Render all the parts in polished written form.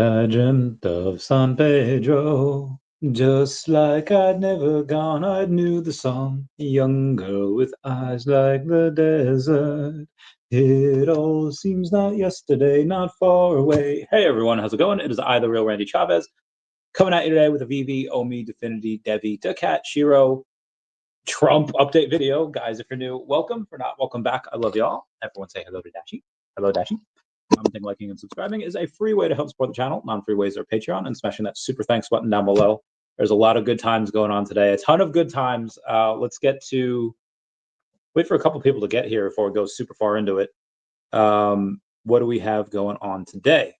I dreamt of San Pedro, just like I'd never gone. I knew the song, young girl with eyes like the desert. It all seems not yesterday, not far away. Hey everyone, how's it going? It is I, the real Randy Chavez, coming at you today with a VeVe, OMI, DEFFINITY, DEVVE, daCAT, SHIRO, Trump update video. Guys, if you're new, welcome. If not, welcome back. I love y'all. Everyone say hello to Dashi. Hello, Dashi. Commenting, liking, and subscribing is a free way to help support the channel. Non-free ways are Patreon and smashing that super thanks button down below. There's a lot of good times going on today. A ton of good times. Let's get to... Wait for a couple people to get here before we go super far into it. What do we have going on today?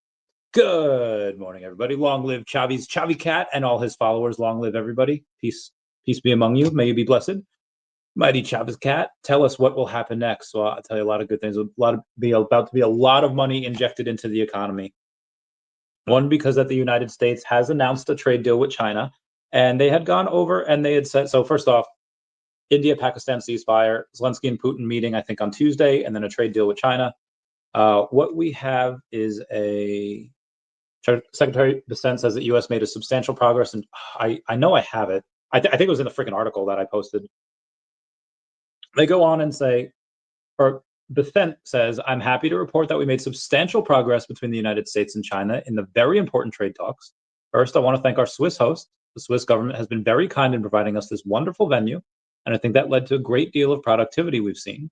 Good morning, everybody. Long live Chavez Cat and all his followers. Long live everybody. Peace be among you. May you be blessed. Mighty Chavez Cat, tell us what will happen next. So I'll tell you a lot of good things. About to be a lot of money injected into the economy. One, because that the United States has announced a trade deal with China, and they had gone over and they had said, so first off, India-Pakistan ceasefire, Zelensky and Putin meeting, I think on Tuesday, and then a trade deal with China. What we have is a Secretary of Defense says that U.S. made a substantial progress, and I know I have it. I think it was in the freaking article that I posted. They go on and say, or Defense says, I'm happy to report that we made substantial progress between the United States and China in the very important trade talks. First, I want to thank our Swiss host. The Swiss government has been very kind in providing us this wonderful venue, and I think that led to a great deal of productivity we've seen.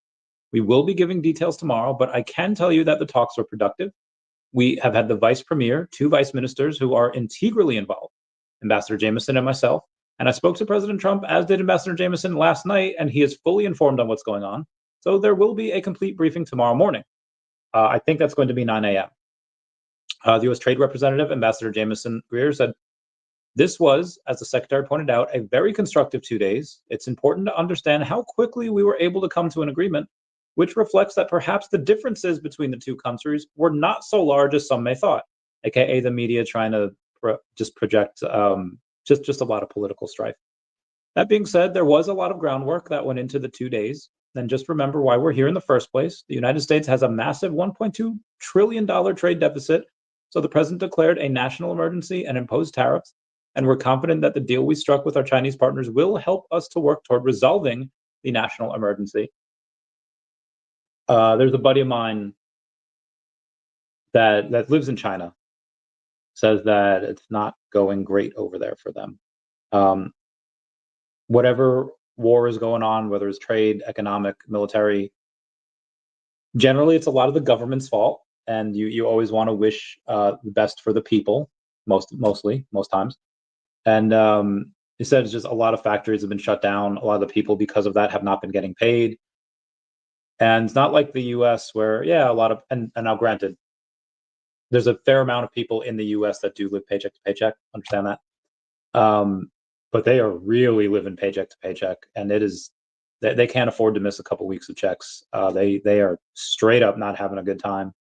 We will be giving details tomorrow, but I can tell you that the talks were productive. We have had the vice premier, 2 vice ministers who are integrally involved, Ambassador Jameson and myself. And I spoke to President Trump, as did Ambassador Jameson last night, and he is fully informed on what's going on. So there will be a complete briefing tomorrow morning. I think that's going to be 9 a.m. The U.S. Trade Representative, Ambassador Jameson Greer, said, this was, as the Secretary pointed out, a very constructive 2 days. It's important to understand how quickly we were able to come to an agreement, which reflects that perhaps the differences between the two countries were not so large as some may thought, aka the media trying to just project just a lot of political strife. That being said, there was a lot of groundwork that went into the 2 days. And just remember why we're here in the first place. The United States has a massive $1.2 trillion trade deficit. So the president declared a national emergency and imposed tariffs. And we're confident that the deal we struck with our Chinese partners will help us to work toward resolving the national emergency. There's a buddy of mine that lives in China, says that it's not going great over there for them. Whatever war is going on, whether it's trade, economic, military, generally it's a lot of the government's fault, and you always want to wish the best for the people, most times. And he said it's just a lot of factories have been shut down. A lot of the people, because of that, have not been getting paid. And it's not like the U.S. where, yeah, a lot of, and now granted, there's a fair amount of people in the U.S. that do live paycheck to paycheck, understand that. But they are really living paycheck to paycheck, and it is, they can't afford to miss a couple weeks of checks. They are straight up not having a good time.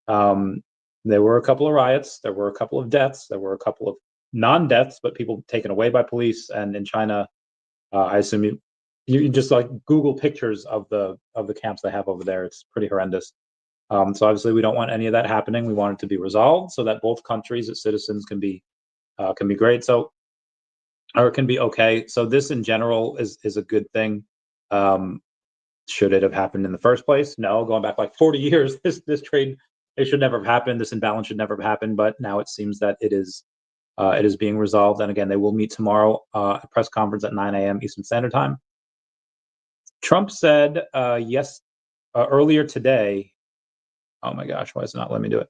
There were a couple of riots, there were a couple of deaths, there were a couple of non-deaths, but people taken away by police. And in China, I assume you just like Google pictures of the camps they have over there. It's pretty horrendous. So obviously we don't want any of that happening. We want it to be resolved so that both countries, its citizens can be great. So, or it can be okay. So this in general is a good thing. Should it have happened in the first place? No, going back like 40 years, this trade, it should never have happened. This imbalance should never have happened. But now it seems that it is being resolved. And again, they will meet tomorrow, a press conference at 9 a.m. Eastern Standard Time. Trump said earlier today, oh my gosh, why is it not letting me do it?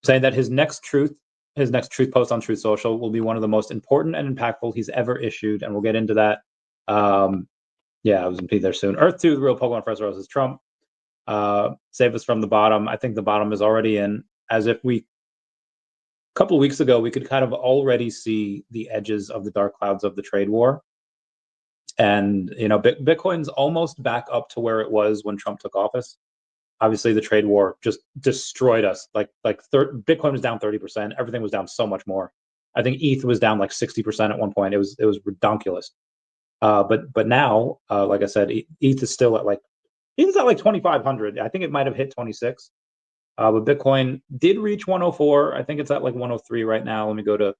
Saying that his next truth post on Truth Social will be one of the most important and impactful he's ever issued, and we'll get into that. Yeah, I was gonna be there soon. Earth 2, the real Pokemon First Rose is Trump. Save us from the bottom. I think the bottom is already in, as if a couple of weeks ago, we could kind of already see the edges of the dark clouds of the trade war. And, you know, Bitcoin's almost back up to where it was when Trump took office. Obviously, the trade war just destroyed us. Bitcoin was down 30%. Everything was down so much more. I think ETH was down like 60% at one point. It was ridiculous. But now, like I said, ETH is still at like 2,500. I think it might have hit 26. But Bitcoin did reach 104. I think it's at like 103 right now. Let me go to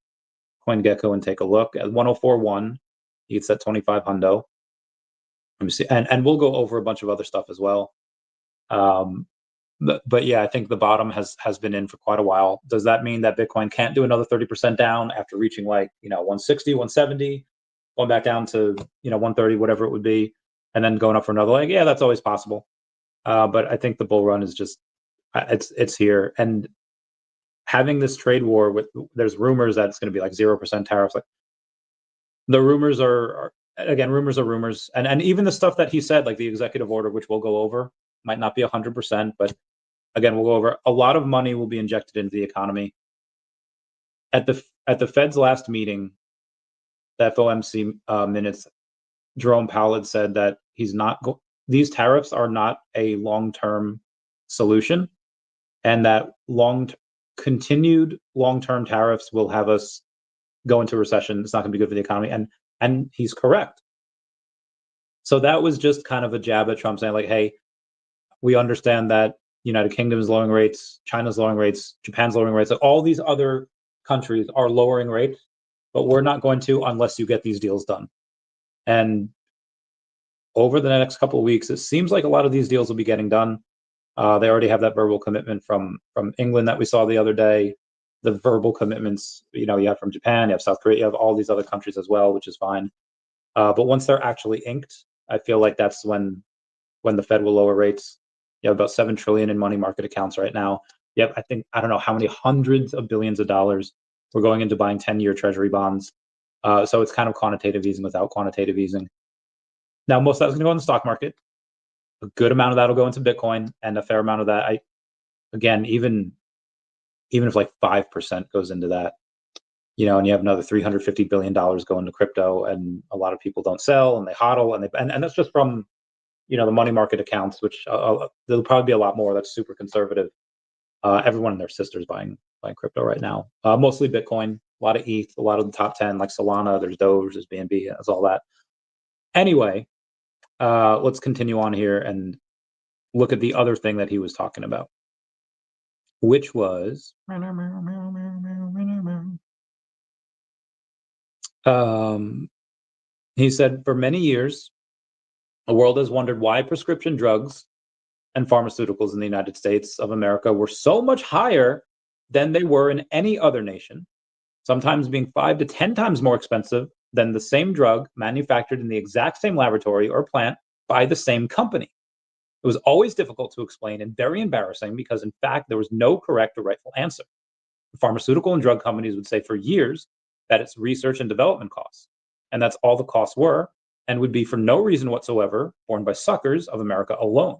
CoinGecko and take a look. At 104.1, it's at 25 hundo. Let me see, and we'll go over a bunch of other stuff as well. But yeah, I think the bottom has been in for quite a while. Does that mean that Bitcoin can't do another 30% down after reaching like 160, 170, going back down to 130, whatever it would be, and then going up for another leg? Yeah, that's always possible. But I think the bull run is just it's here, and having this trade war with there's rumors that it's going to be like 0% tariffs. Like the rumors are again, rumors are rumors, and even the stuff that he said, like the executive order, which we'll go over, might not be 100%, but again, we'll go over. A lot of money will be injected into the economy. At the Fed's last meeting, the FOMC minutes, Jerome Powell had said that he's not these tariffs are not a long-term solution, and that continued long-term tariffs will have us go into recession. It's not going to be good for the economy, and he's correct. So that was just kind of a jab at Trump, saying like, hey, we understand that United Kingdom is lowering rates, China's lowering rates, Japan's lowering rates, like all these other countries are lowering rates, but we're not going to unless you get these deals done. And over the next couple of weeks, it seems like a lot of these deals will be getting done. They already have that verbal commitment from England that we saw the other day. The verbal commitments, you have from Japan, you have South Korea, you have all these other countries as well, which is fine. But once they're actually inked, I feel like that's when the Fed will lower rates. You have about $7 trillion in money market accounts right now. You have, I don't know how many hundreds of billions of dollars we're going into buying 10-year treasury bonds. So it's kind of quantitative easing without quantitative easing. Now, most of that's going to go in the stock market. A good amount of that will go into Bitcoin, and a fair amount of that, even if like 5% goes into that, and you have another $350 billion going to crypto, and a lot of people don't sell and they hodl, and that's just from the money market accounts, which there'll probably be a lot more. That's super conservative. Everyone and their sisters buying crypto right now. Mostly Bitcoin, a lot of ETH, a lot of the top 10 like Solana. There's Doge, there's BNB, there's all that. Anyway, let's continue on here and look at the other thing that he was talking about, which was he said, for many years, the world has wondered why prescription drugs and pharmaceuticals in the United States of America were so much higher than they were in any other nation, sometimes being 5 to 10 times more expensive than the same drug manufactured in the exact same laboratory or plant by the same company. It was always difficult to explain and very embarrassing because, in fact, there was no correct or rightful answer. The pharmaceutical and drug companies would say for years that it's research and development costs, and that's all the costs were, and would be for no reason whatsoever borne by suckers of America alone.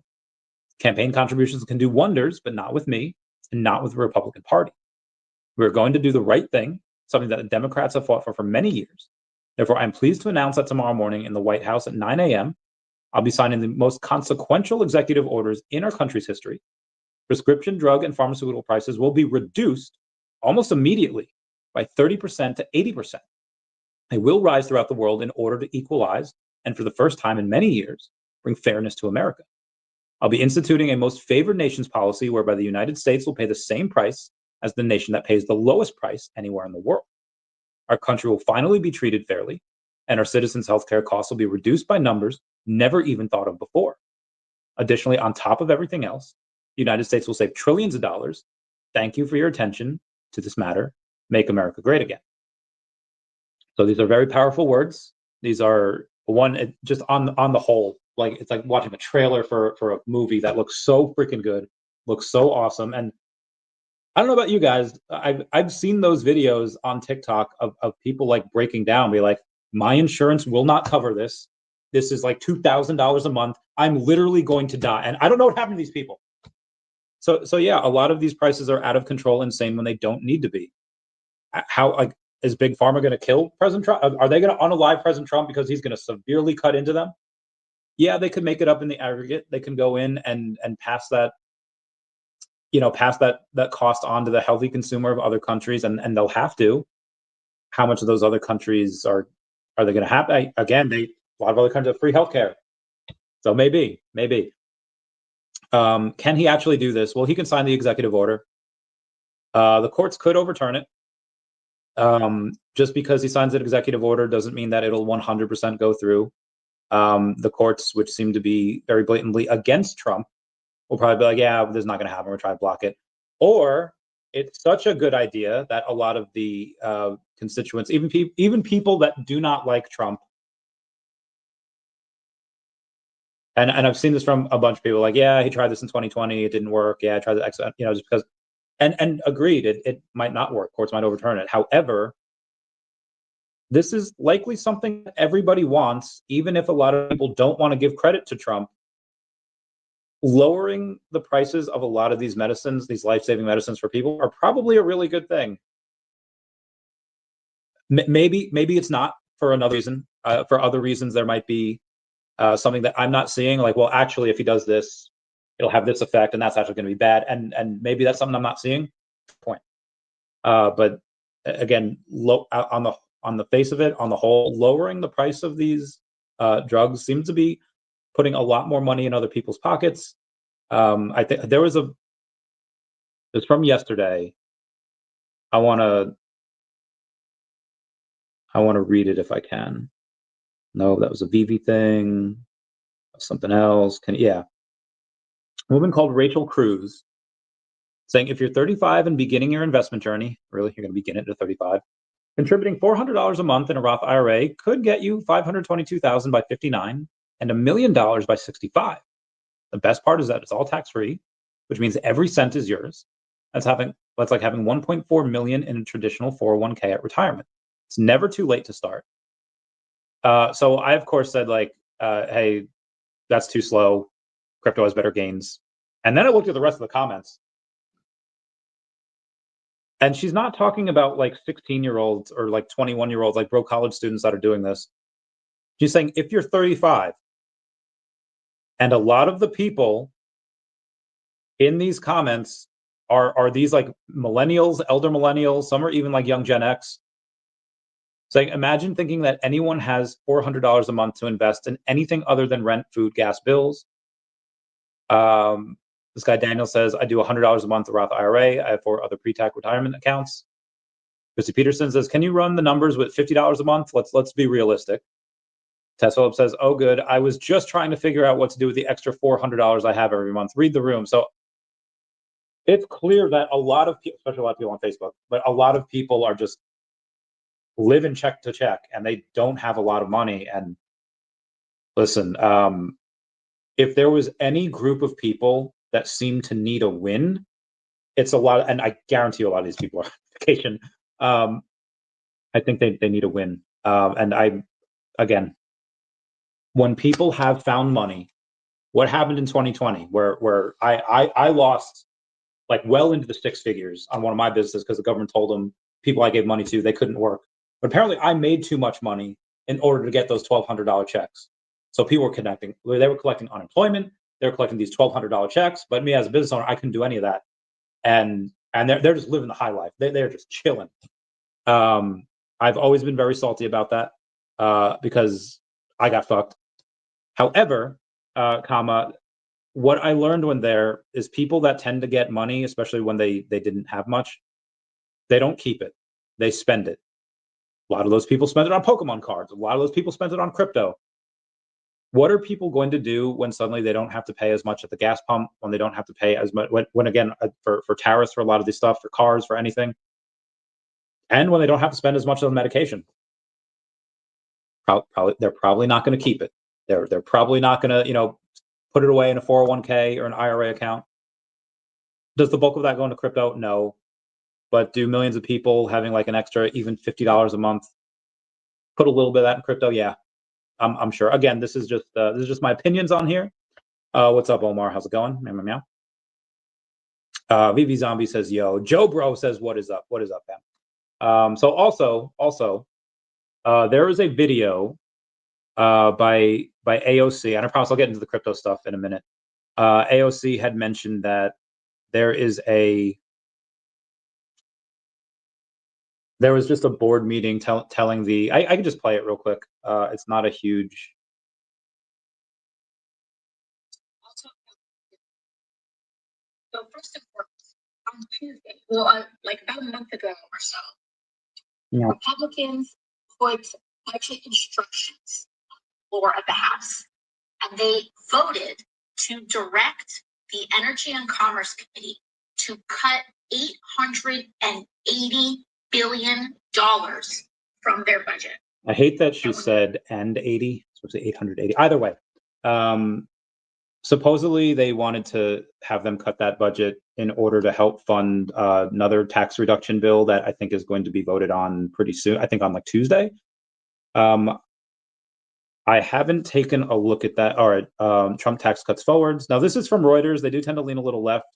Campaign contributions can do wonders, but not with me and not with the Republican Party. We're going to do the right thing, something that the Democrats have fought for many years. Therefore, I'm pleased to announce that tomorrow morning in the White House at 9 a.m., I'll be signing the most consequential executive orders in our country's history. Prescription drug and pharmaceutical prices will be reduced almost immediately by 30% to 80%. They will rise throughout the world in order to equalize, and for the first time in many years, bring fairness to America. I'll be instituting a most favored nations policy whereby the United States will pay the same price as the nation that pays the lowest price anywhere in the world. Our country will finally be treated fairly, and our citizens' healthcare costs will be reduced by numbers never even thought of before. Additionally, on top of everything else, the United States will save trillions of dollars. Thank you for your attention to this matter. Make America great again. So these are very powerful words. These are just on the whole, like it's like watching a trailer for a movie that looks so freaking good, looks so awesome. And I don't know about you guys, I've seen those videos on TikTok of people like breaking down, be like, my insurance will not cover this. This is like $2,000 a month. I'm literally going to die. And I don't know what happened to these people. So yeah, a lot of these prices are out of control, insane when they don't need to be. How is Big Pharma going to kill President Trump? Are they going to unalive President Trump because he's going to severely cut into them? Yeah, they could make it up in the aggregate. They can go in and pass that, pass that cost on to the healthy consumer of other countries, and they'll have to. How much of those other countries are they going to have? Again, a lot of other countries have free healthcare, so maybe. Can he actually do this? Well, he can sign the executive order. The courts could overturn it. Just because he signs an executive order doesn't mean that it'll 100% go through. The courts, which seem to be very blatantly against Trump, will probably be like, yeah, this is not going to happen. We'll try to block it. Or it's such a good idea that a lot of the constituents, even people that do not like Trump, and I've seen this from a bunch of people, like, yeah, he tried this in 2020, it didn't work. Yeah, I tried the just because, and agreed, it might not work. Courts might overturn it. However, this is likely something that everybody wants, even if a lot of people don't want to give credit to Trump. Lowering the prices of a lot of these medicines, these life-saving medicines for people, are probably a really good thing. Maybe it's not for another reason. For other reasons, there might be something that I'm not seeing. Like, well, actually, if he does this, it'll have this effect, and that's actually going to be bad. And maybe that's something I'm not seeing. Point. But again, on the face of it, on the whole, lowering the price of these drugs seems to be putting a lot more money in other people's pockets. I think it's from yesterday. I want to read it if I can. No, that was a VeVe thing. Something else. A woman called Rachel Cruz saying, if you're 35 and beginning your investment journey, really, you're going to begin it at 35, contributing $400 a month in a Roth IRA could get you $522,000 by 59 and $1 million by 65. The best part is that it's all tax-free, which means every cent is yours. That's like having 1.4 million in a traditional 401k at retirement. It's never too late to start. So I, of course, said, like, hey, that's too slow. Crypto has better gains. And then I looked at the rest of the comments. And she's not talking about like 16-year-olds or like 21-year-olds, like broke college students that are doing this. She's saying, if you're 35, and a lot of the people in these comments are these like millennials, elder millennials, some are even like young Gen X. Saying, imagine thinking that anyone has $400 a month to invest in anything other than rent, food, gas, bills. This guy Daniel says, I do $100 a month to Roth IRA. I have 4 other pre-tax retirement accounts. Christy Peterson says, can you run the numbers with $50 a month? Let's be realistic. Tess Phillips says, oh, good. I was just trying to figure out what to do with the extra $400 I have every month. Read the room. So it's clear that a lot of people, especially a lot of people on Facebook, but a lot of people are just living check to check, and they don't have a lot of money. And listen, if there was any group of people that seem to need a win, it's a lot. And I guarantee you a lot of these people are on vacation. I think they need a win. And again, when people have found money, what happened in 2020, where I lost like well into the 6 figures on one of my businesses because the government told them people I gave money to, they couldn't work. But apparently I made too much money in order to get those $1,200 checks. So people were collecting unemployment, they were collecting these $1,200 checks, but me as a business owner, I couldn't do any of that. And they're just living the high life. They're just chilling. I've always been very salty about that because I got fucked. However, what I learned when there is people that tend to get money, especially when they didn't have much, they don't keep it. They spend it. A lot of those people spend it on Pokemon cards. A lot of those people spend it on crypto. What are people going to do when suddenly they don't have to pay as much at the gas pump, when they don't have to pay as much, when again, for tariffs, for a lot of these stuff, for cars, for anything, and when they don't have to spend as much on medication? They're probably not going to keep it. They're probably not going to, put it away in a 401k or an IRA account. Does the bulk of that go into crypto? No. But do millions of people having like an extra even $50 a month put a little bit of that in crypto? Yeah, I'm sure. Again, this is just my opinions on here. What's up, Omar? How's it going? Meow, meow, meow. VV Zombie says, yo. Joe Bro says, what is up? What is up, man? So also, there is a video by AOC, and I promise I'll get into the crypto stuff in a minute. AOC had mentioned that there was just a board meeting telling I can just play it real quick. It's not a huge. on Tuesday, well, like about a month ago or so, Republicans put budget instructions on the floor of the House, and they voted to direct the Energy and Commerce Committee to cut $880 billion from their budget. I hate that she said and 80, it's supposed to be 880. Either way, supposedly they wanted to have them cut that budget in order to help fund another tax reduction bill that I think is going to be voted on pretty soon. I think on like Tuesday. I haven't taken a look at that. All right, Trump tax cuts forwards. Now this is from Reuters. They do tend to lean a little left,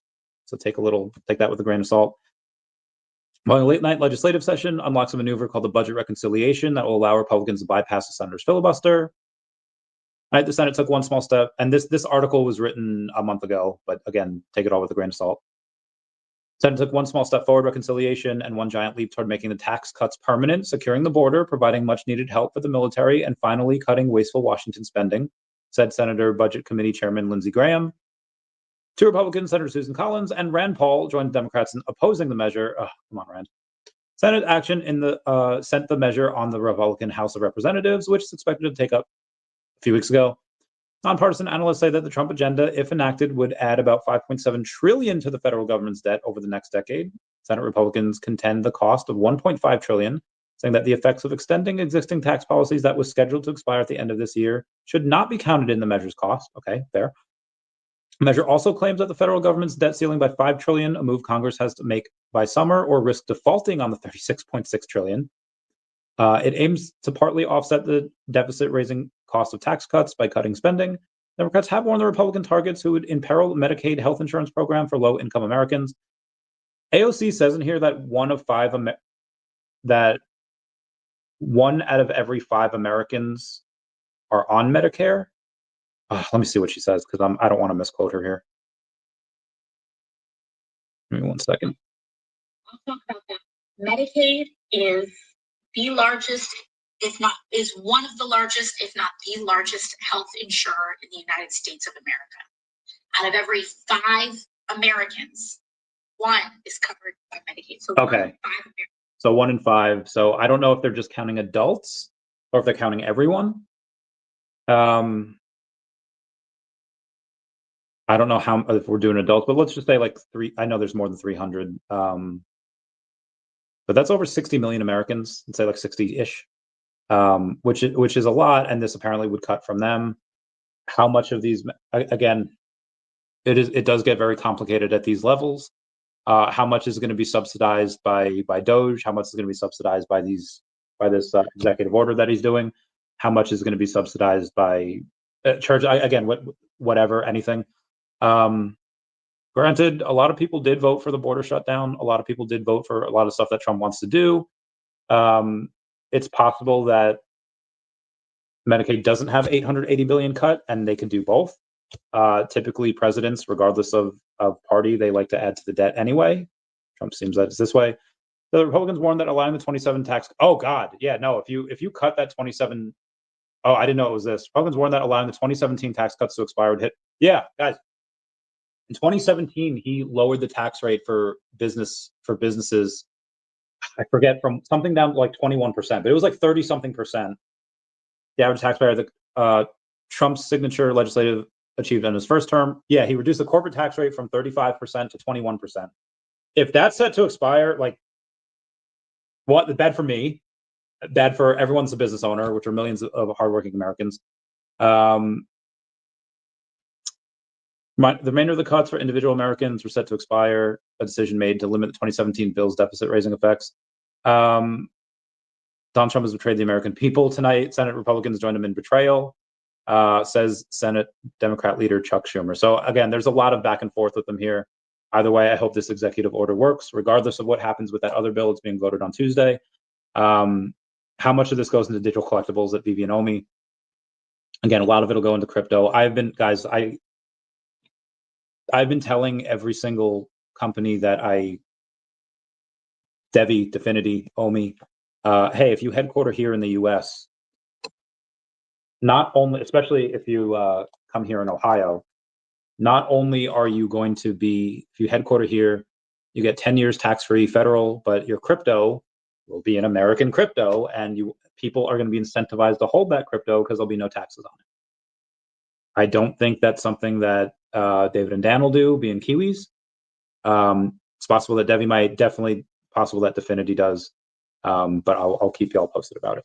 so take that with a grain of salt. Well, a late night legislative session unlocks a maneuver called the budget reconciliation that will allow Republicans to bypass the senator's filibuster. Right, the Senate took one small step, and this article was written a month ago, but again, take it all with a grain of salt. Senate took one small step forward, reconciliation, and one giant leap toward making the tax cuts permanent, securing the border, providing much-needed help for the military, and finally cutting wasteful Washington spending, said Senator Budget Committee Chairman Lindsey Graham. Two Republicans, Senator Susan Collins and Rand Paul, joined Democrats in opposing the measure. Oh, come on, Rand. Senate action sent the measure on the Republican House of Representatives, which is expected to take up a few weeks ago. Nonpartisan analysts say that the Trump agenda, if enacted, would add about $5.7 trillion to the federal government's debt over the next decade. Senate Republicans contend the cost of $1.5 trillion, saying that the effects of extending existing tax policies that was scheduled to expire at the end of this year should not be counted in the measure's cost. Okay, fair. The measure also claims that the federal government's debt ceiling by $5 trillion, a move Congress has to make by summer, or risk defaulting on the $36.6 trillion. It aims to partly offset the deficit-raising cost of tax cuts by cutting spending. Democrats have warned the Republican targets who would imperil Medicaid health insurance program for low-income Americans. AOC says in here that one out of every 5 Americans are on Medicare. Let me see what she says, because I don't want to misquote her here. Give me 1 second. I'll talk about that. Medicaid is the largest, is one of the largest, if not the largest health insurer in the United States of America. Out of every 5 Americans, 1 is covered by Medicaid. So okay. 1 in 5 Americans. So 1 in 5. So I don't know if they're just counting adults or if they're counting everyone. I don't know if we're doing adults, but let's just say like 3. I know there's more than 300. But that's over 60 million Americans. Let's say like 60-ish, which is a lot. And this apparently would cut from them. How much of these? Again, it does get very complicated at these levels. How much is going to be subsidized by Doge? How much is going to be subsidized by this executive order that he's doing? How much is going to be subsidized by church? Again, whatever, anything. Granted, a lot of people did vote for the border shutdown. A lot of people did vote for a lot of stuff that Trump wants to do. It's possible that Medicaid doesn't have $880 billion cut, and they can do both. Typically, presidents, regardless of party, they like to add to the debt anyway. Trump seems that it's this way. The Republicans warned that allowing the 27 tax. Oh God, yeah, no. If you cut that 27. Oh, I didn't know it was this. Republicans warned that allowing the 2017 tax cuts to expire would hit. Yeah, guys. In 2017, he lowered the tax rate for businesses. I forget, from something down to like 21%, but it was like 30-something%. The average taxpayer, Trump's signature legislative achieved in his first term. Yeah, he reduced the corporate tax rate from 35% to 21%. If that's set to expire, like, what? Bad for me, bad for everyone's a business owner, which are millions of hardworking Americans. The remainder of the cuts for individual Americans were set to expire. A decision made to limit the 2017 bill's deficit-raising effects. Donald Trump has betrayed the American people tonight. Senate Republicans joined him in betrayal, says Senate Democrat leader Chuck Schumer. So again, there's a lot of back and forth with them here. Either way, I hope this executive order works, regardless of what happens with that other bill. It's being voted on Tuesday. How much of this goes into digital collectibles at VeVe and OMI? Again, a lot of it will go into crypto. I've been telling every single company that DEVVE, Definity, OMI, hey, if you headquarter here in the US, not only, especially if you come here in Ohio, not only are you going to be, if you headquarter here, You get 10 years tax-free federal, but your crypto will be an American crypto, and people are going to be incentivized to hold that crypto because there'll be no taxes on it. I don't think that's something that David and Dan will do, being Kiwis. It's possible that DEVVE might, definitely possible that DFINITY does, but I'll keep y'all posted about it.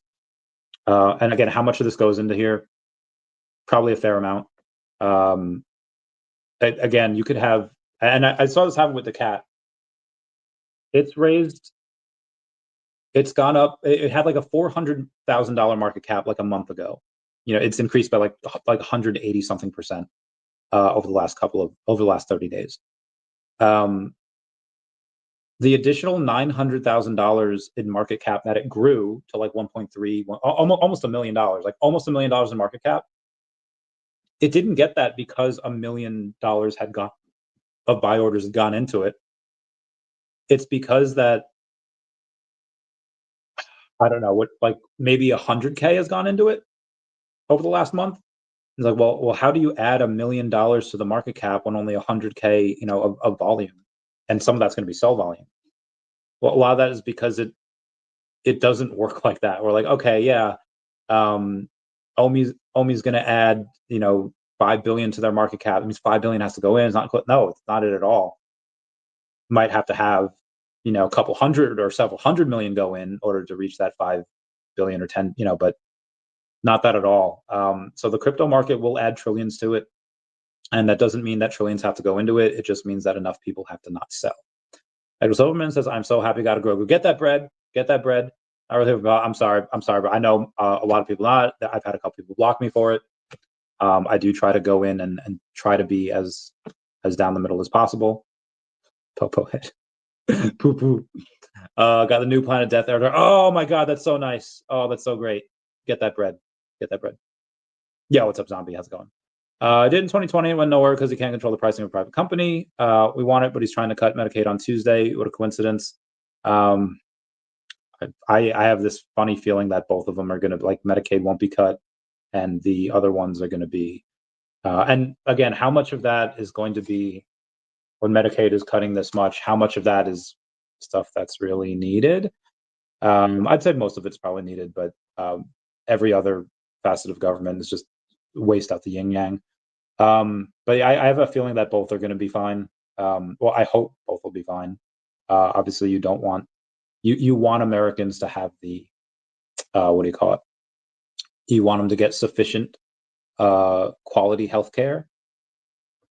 And again, how much of this goes into here? Probably a fair amount. Again, you could have, and I saw this happen with daCAT. It's raised, it's gone up. It had like a $400,000 market cap like a month ago. You know, it's increased by like 180 something percent over the last 30 days. The additional $900,000 in market cap that it grew to like 1.3, almost $1 million, like almost $1 million in market cap. It didn't get that because $1 million had gone of buy orders had gone into it. It's because that, I don't know, what, like maybe 100K has gone into it over the last month. It's like, well, how do you add $1 million to the market cap when only 100K, you know, of volume, and some of that's going to be sell volume? Well, a lot of that is because it doesn't work like that. We're like, okay, yeah, OMI's going to add, you know, 5 billion to their market cap. It means 5 billion has to go in. It's not, no, it's not it at all. Might have to have, you know, a couple hundred or several hundred million go in order to reach that 5 billion or 10, you know, but not that at all. So the crypto market will add trillions to it. And that doesn't mean that trillions have to go into it. It just means that enough people have to not sell. Edward Silverman says, I'm so happy, gotta grow. Get that bread, get that bread. I'm sorry, but I know a lot of people not. I've had a couple people block me for it. I do try to go in and try to be as down the middle as possible. Popo head. Poo poo. Got the new Planet Death order. Oh my God, that's so nice. Oh, that's so great. Get that bread. Get that bread. Yeah, what's up, zombie? How's it going? Did in 2020, went nowhere because he can't control the pricing of a private company. We want it, but he's trying to cut Medicaid on Tuesday. What a coincidence. I have this funny feeling that both of them are going to, like, Medicaid won't be cut and the other ones are going to be. And again, how much of that is going to be, when Medicaid is cutting this much, how much of that is stuff that's really needed? I'd say most of it's probably needed, but every other facet of government is just waste out the yin yang. But yeah, I have a feeling that both are going to be fine. Well, I hope both will be fine. Obviously, you don't want, you want Americans to have the, what do you call it? You want them to get sufficient quality healthcare.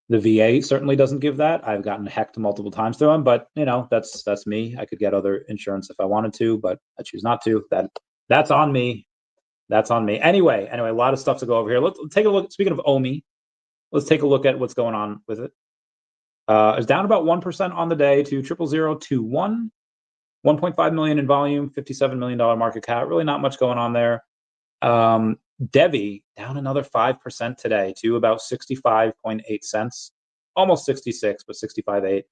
The VA certainly doesn't give that. I've gotten hacked multiple times through them, but you know, that's me. I could get other insurance if I wanted to, but I choose not to. That's on me. That's on me. Anyway, a lot of stuff to go over here. Let's take a look. Speaking of OMI, let's take a look at what's going on with it. It's down about 1% on the day to 000021. 1.5 million in volume, $57 million market cap. Really not much going on there. DEVVE down another 5% today to about 65.8 cents, almost 66, but 65.8.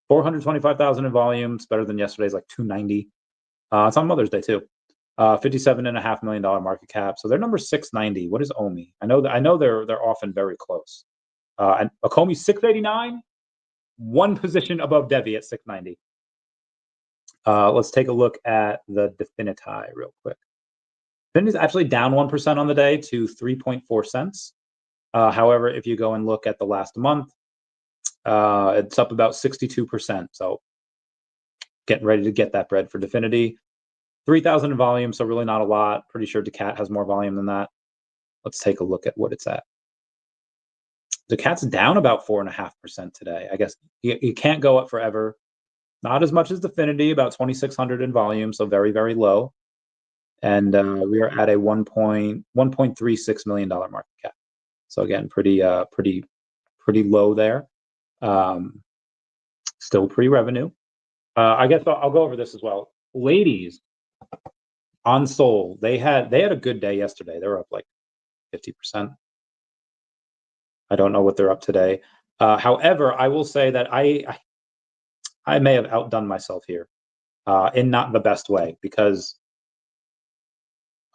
425,000 in volume. It's better than yesterday's, like 290. It's on Mother's Day too. $57.5 million market cap. So they're number 690. What is OMI? I know they're often very close. And Akomi 689, one position above DEVVE at 690. Let's take a look at the DFINITY real quick. DFINITY is actually down 1% on the day to 3.4 cents. However, if you go and look at the last month, it's up about 62%. So getting ready to get that bread for DFINITY. 3,000 in volume, so really not a lot. Pretty sure daCAT has more volume than that. Let's take a look at what it's at. daCAT's down about 4.5% today. I guess you can't go up forever. Not as much as DFINITY, about 2,600 in volume, so very, very low. And we are at a $1.36 million market cap. So again, pretty low there. Still pre-revenue. I guess I'll go over this as well. Ladies on Sol, they had a good day yesterday. They were up like 50%. I don't know what they're up today. However, I will say that I may have outdone myself here in not the best way, because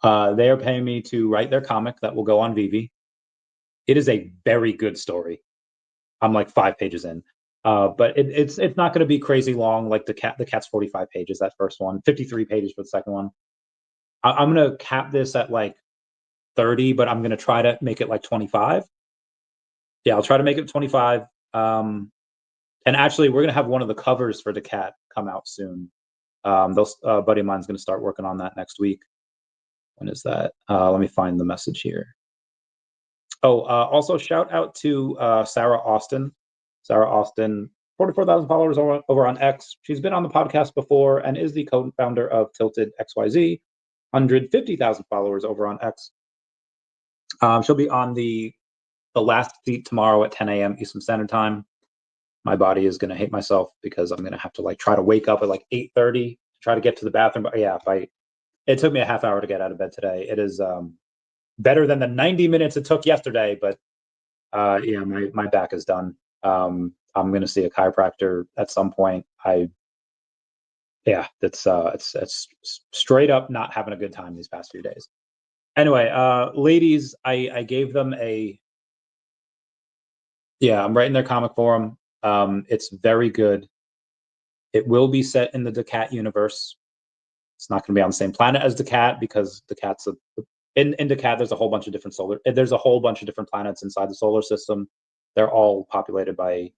they are paying me to write their comic that will go on VeVe. It is a very good story. I'm like 5 pages in. But it's not going to be crazy long. Like the cat's 45 pages, that first one, 53 pages for the second one. I'm going to cap this at like 30, but I'm going to try to make it like 25. Yeah, I'll try to make it 25. And actually, we're going to have one of the covers for daCAT come out soon. Buddy of mine's going to start working on that next week. When is that? Let me find the message here. Oh, also shout out to Sarah Austin. Sarah Austin, 44,000 followers over on X. She's been on the podcast before and is the co-founder of Tilted XYZ. 150,000 followers over on X. She'll be on the last seat tomorrow at 10 a.m. Eastern Standard Time. My body is going to hate myself because I'm going to have to like try to wake up at like 8:30 to try to get to the bathroom. But yeah, it took me a half hour to get out of bed today. It is better than the 90 minutes it took yesterday, but yeah, my back is done. I'm going to see a chiropractor at some point. It's straight up not having a good time these past few days. Anyway, ladies, I gave them I'm writing their comic for them. It's very good. It will be set in the daCAT universe. It's not going to be on the same planet as daCAT because daCAT's in daCAT. There's a whole bunch of different planets inside the solar system. They're all populated by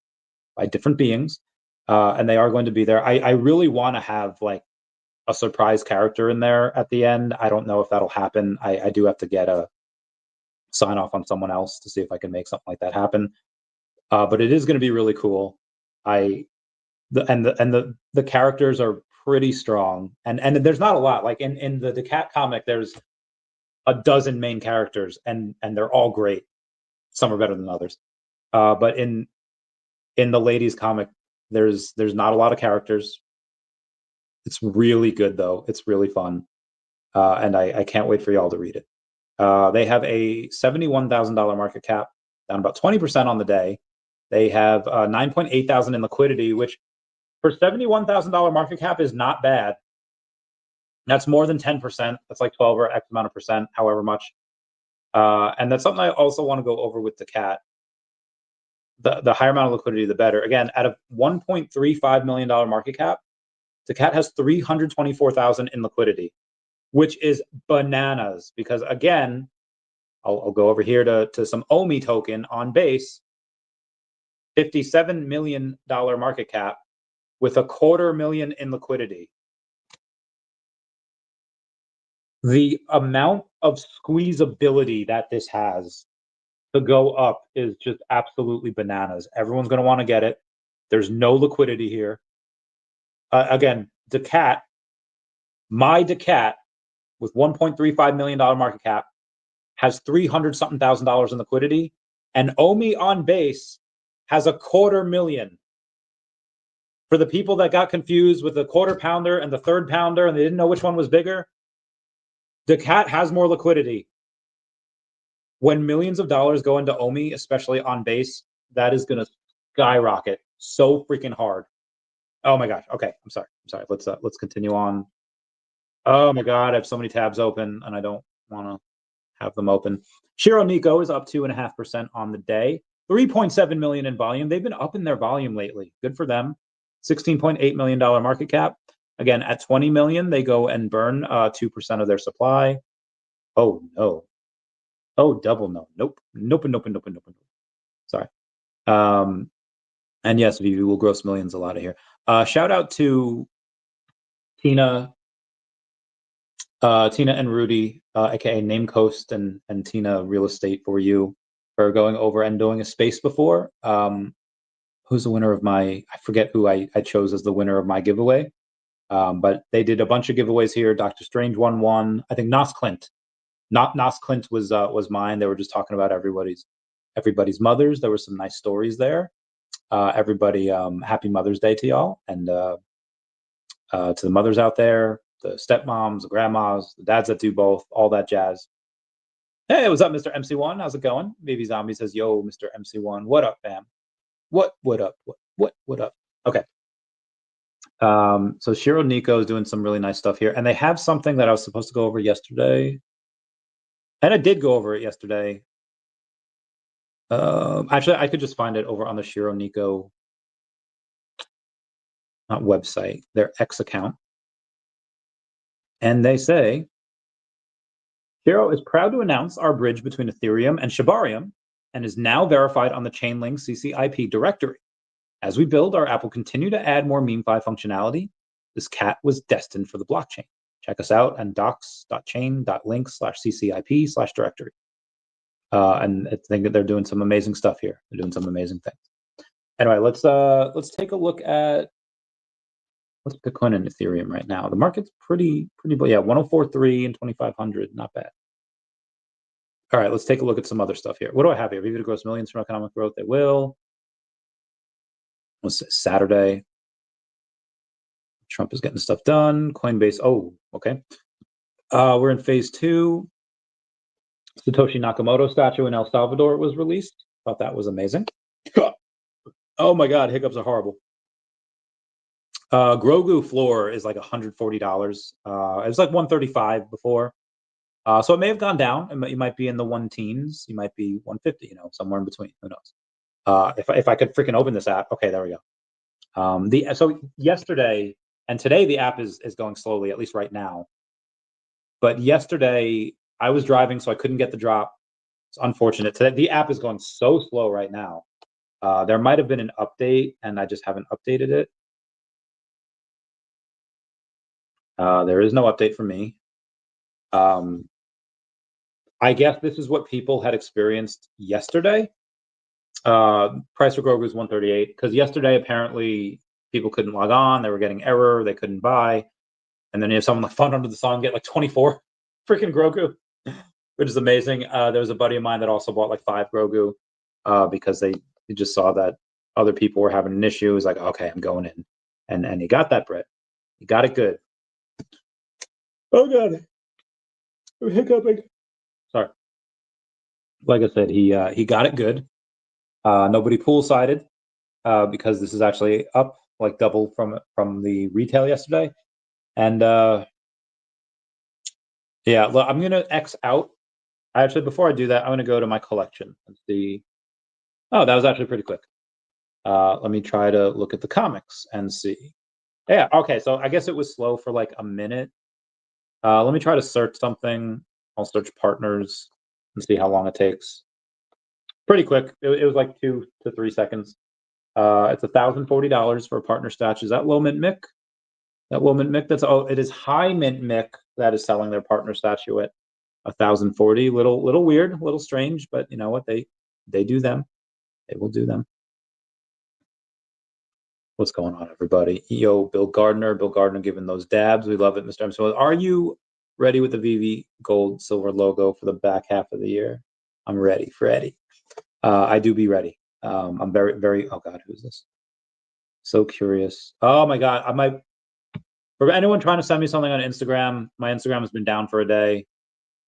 different beings, and they are going to be there. I really want to have like a surprise character in there at the end. I don't know if that'll happen. I do have to get a sign off on someone else to see if I can make something like that happen. But it is going to be really cool. The characters are pretty strong, and there's not a lot. Like in the daCAT comic, there's a dozen main characters, and they're all great. Some are better than others. But in the ladies comic, there's not a lot of characters. It's really good though. It's really fun, and I can't wait for y'all to read it. They have a $71,000 market cap, down about 20% on the day. They have 9.8 thousand in liquidity, which for $71,000 market cap is not bad. That's more than 10%. That's like 12 or X amount of percent, however much. And that's something I also want to go over with daCAT. The higher amount of liquidity, the better. Again, at a $1.35 million market cap, daCAT has 324,000 in liquidity, which is bananas. Because again, I'll go over here to some OMI token on base. $57 million market cap with $250,000 in liquidity. The amount of squeezability that this has to go up is just absolutely bananas. Everyone's going to want to get it. There's no liquidity here. Again, daCAT, my daCAT with $1.35 million market cap has $300-something thousand in liquidity, and OMI on base has $250,000. For the people that got confused with the quarter pounder and the third pounder and they didn't know which one was bigger, daCAT has more liquidity. When millions of dollars go into OMI, especially on base, that is going to skyrocket so freaking hard. Oh my gosh. Okay, I'm sorry. Let's continue on. Oh my god, I have so many tabs open and I don't want to have them open. Shiro Nico is up 2.5% on the day. 3.7 million in volume. They've been up in their volume lately. Good for them. $16.8 million market cap. Again, at 20 million, they go and burn 2% of their supply. Oh no. Oh, double no. Nope. Sorry. And yes, VeVe will gross millions a lot of here. Shout out to Tina and Rudy, aka Name Coast and Tina Real Estate for you, for going over and doing a space before. Who's the winner of I forget who I chose as the winner of my giveaway. But they did a bunch of giveaways here. Dr. Strange won. I think Nos Clint. Nos Clint was mine. They were just talking about everybody's mothers. There were some nice stories there. Everybody, happy Mother's Day to y'all, and to the mothers out there, the stepmoms, the grandmas, the dads that do both, all that jazz. Hey, what's up, Mr. MC1? How's it going? Baby Zombie says, yo, Mr. MC1. What up, fam? What up? What up? Okay. So Shiro Nico is doing some really nice stuff here. And they have something that I was supposed to go over yesterday. And I did go over it yesterday. Actually, I could just find it over on the Shiro Nico not website, their X account. And they say, Shiro is proud to announce our bridge between Ethereum and Shibarium and is now verified on the Chainlink CCIP directory. As we build, our app will continue to add more MemeFi functionality. This cat was destined for the blockchain. Check us out on docs.chain.link/CCIP/directory. And I think that they're doing some amazing stuff here. They're doing some amazing things. Anyway, let's take a look at what's Bitcoin and Ethereum right now. The market's pretty, yeah, 104.3 and 2,500, not bad. All right, let's take a look at some other stuff here. What do I have here? VeVe to gross millions from economic growth. They will. What's Saturday? Trump is getting stuff done. Coinbase. Oh, okay. We're in phase 2. Satoshi Nakamoto statue in El Salvador was released. Thought that was amazing. Oh my God, hiccups are horrible. Grogu floor is like $140. It was like $135 before. So it may have gone down. You might be in the 1-teens. You might be 150, somewhere in between. Who knows? If I could freaking open this app. Okay, there we go. So yesterday and today the app is going slowly, at least right now. But yesterday I was driving, so I couldn't get the drop. It's unfortunate. Today the app is going so slow right now. There might have been an update, and I just haven't updated it. There is no update for me. I guess this is what people had experienced yesterday. Price for Grogu is 138 because yesterday apparently people couldn't log on. They were getting error. They couldn't buy. And then you have someone like Fun Under the Sun get like 24 freaking Grogu, which is amazing. There was a buddy of mine that also bought like 5 Grogu because they just saw that other people were having an issue. He's like, okay, I'm going in. And he got that, Brett. He got it good. Oh, God. I'm hiccuping. Sorry. Like I said, he got it good. Nobody pool-sided because this is actually up like double from the retail yesterday. And yeah, look, I'm going to X out. Actually, before I do that, I'm going to go to my collection and see. Oh, that was actually pretty quick. Let me try to look at the comics and see. Yeah, okay, so I guess it was slow for like a minute. Let me try to search something. I'll search partners and see how long it takes. Pretty quick. It was like 2 to 3 seconds. It's $1,040 for a partner statue. Is that low mint Mick? That low mint Mick? It is high mint Mick that is selling their partner statue at $1,040. Little weird, little strange, but you know what? They do them. They will do them. What's going on, everybody? Yo, Bill Gardner giving those dabs. We love it, Mr. So are you ready with the VeVe gold silver logo for the back half of the year? I'm ready, Freddie. I do be ready. I'm very, very, oh God, who's this? So curious. Oh my God. For anyone trying to send me something on Instagram, my Instagram has been down for a day.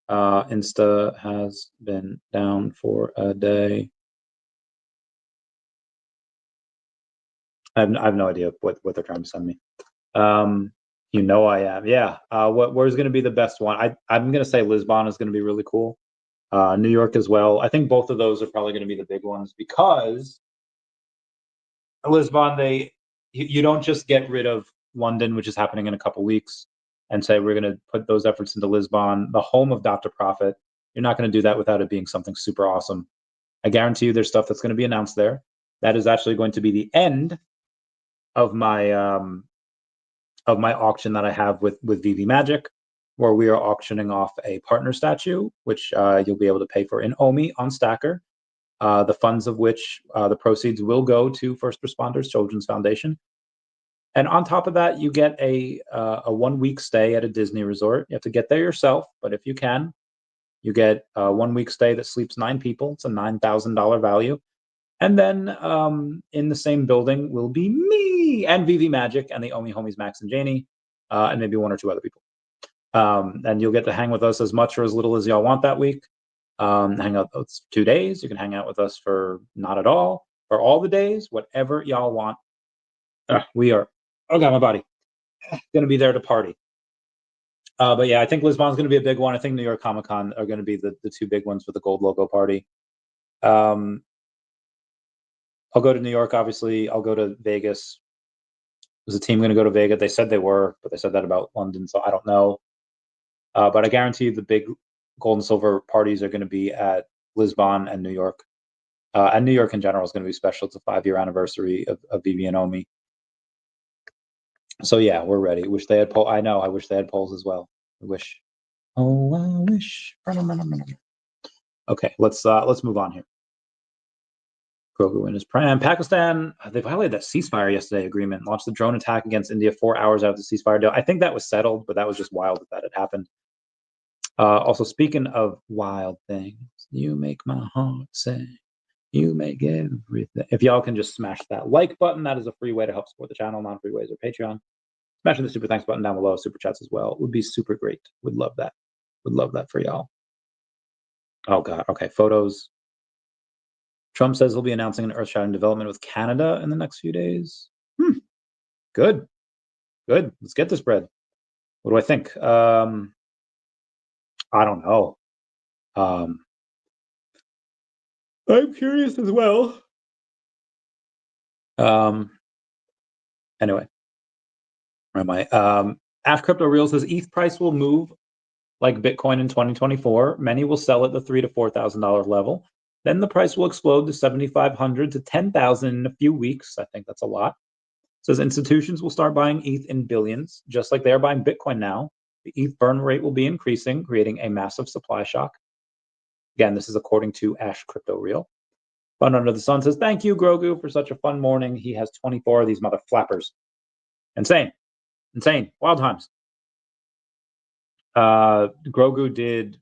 Insta has been down for a day. I have no idea what they're trying to send me. You know I am. Yeah. Where's going to be the best one? I'm going to say Lisbon is going to be really cool. New York as well. I think both of those are probably going to be the big ones because Lisbon, you don't just get rid of London, which is happening in a couple weeks, and say we're going to put those efforts into Lisbon, the home of Dr. Profit. You're not going to do that without it being something super awesome. I guarantee you there's stuff that's going to be announced there. That is actually going to be the end of my auction that I have with VeVe Magic, where we are auctioning off a partner statue, which you'll be able to pay for in OMI on Stacker. The funds of which the proceeds will go to First Responders Children's Foundation. And on top of that, you get a 1-week stay at a Disney resort. You have to get there yourself, but if you can, you get a 1-week stay that sleeps 9 people. It's a $9,000 value. And then in the same building will be me and VeVe Magic and the OMI homies Max and Janie, and maybe 1 or 2 other people. And you'll get to hang with us as much or as little as y'all want that week. Hang out those 2 days. You can hang out with us for not at all, for all the days, whatever y'all want. We are, oh God, my body, going to be there to party. But yeah, I think Lisbon's going to be a big one. I think New York Comic Con are going to be the 2 big ones for the gold logo party. I'll go to New York, obviously. I'll go to Vegas. Was the team going to go to Vegas? They said they were, but they said that about London, so I don't know. But I guarantee you the big gold and silver parties are going to be at Lisbon and New York. And New York in general is going to be special. It's a 5-year anniversary of VeVe and OMI. So yeah, we're ready. Wish they had polls. I know. I wish they had polls as well. I wish. Oh, I wish. Okay, let's move on here. Grogu in his prime. Pakistan, they violated that ceasefire yesterday agreement, launched the drone attack against India 4 hours after the ceasefire deal. I think that was settled, but that was just wild that had happened. Also, speaking of wild things, you make my heart sing. You make everything. If y'all can just smash that like button, that is a free way to help support the channel. Non-free ways are Patreon. Smashing the super thanks button down below, super chats as well, would be super great. Would love that. Would love that for y'all. Oh God. Okay. Photos. Trump says he'll be announcing an earth-shattering development with Canada in the next few days. Good. Good. Let's get this bread. What do I think? I don't know. I'm curious as well. Anyway, where am I? Ash Crypto Real says ETH price will move like Bitcoin in 2024. Many will sell at the $3,000 to $4,000 level. Then the price will explode to 7,500 to 10,000 in a few weeks. I think that's a lot. It says institutions will start buying ETH in billions, just like they are buying Bitcoin now. The ETH burn rate will be increasing, creating a massive supply shock. Again, this is according to Ash Crypto Real. Fun Under the Sun says, thank you, Grogu, for such a fun morning. He has 24 of these mother flappers. Insane. Insane. Wild times. Grogu did,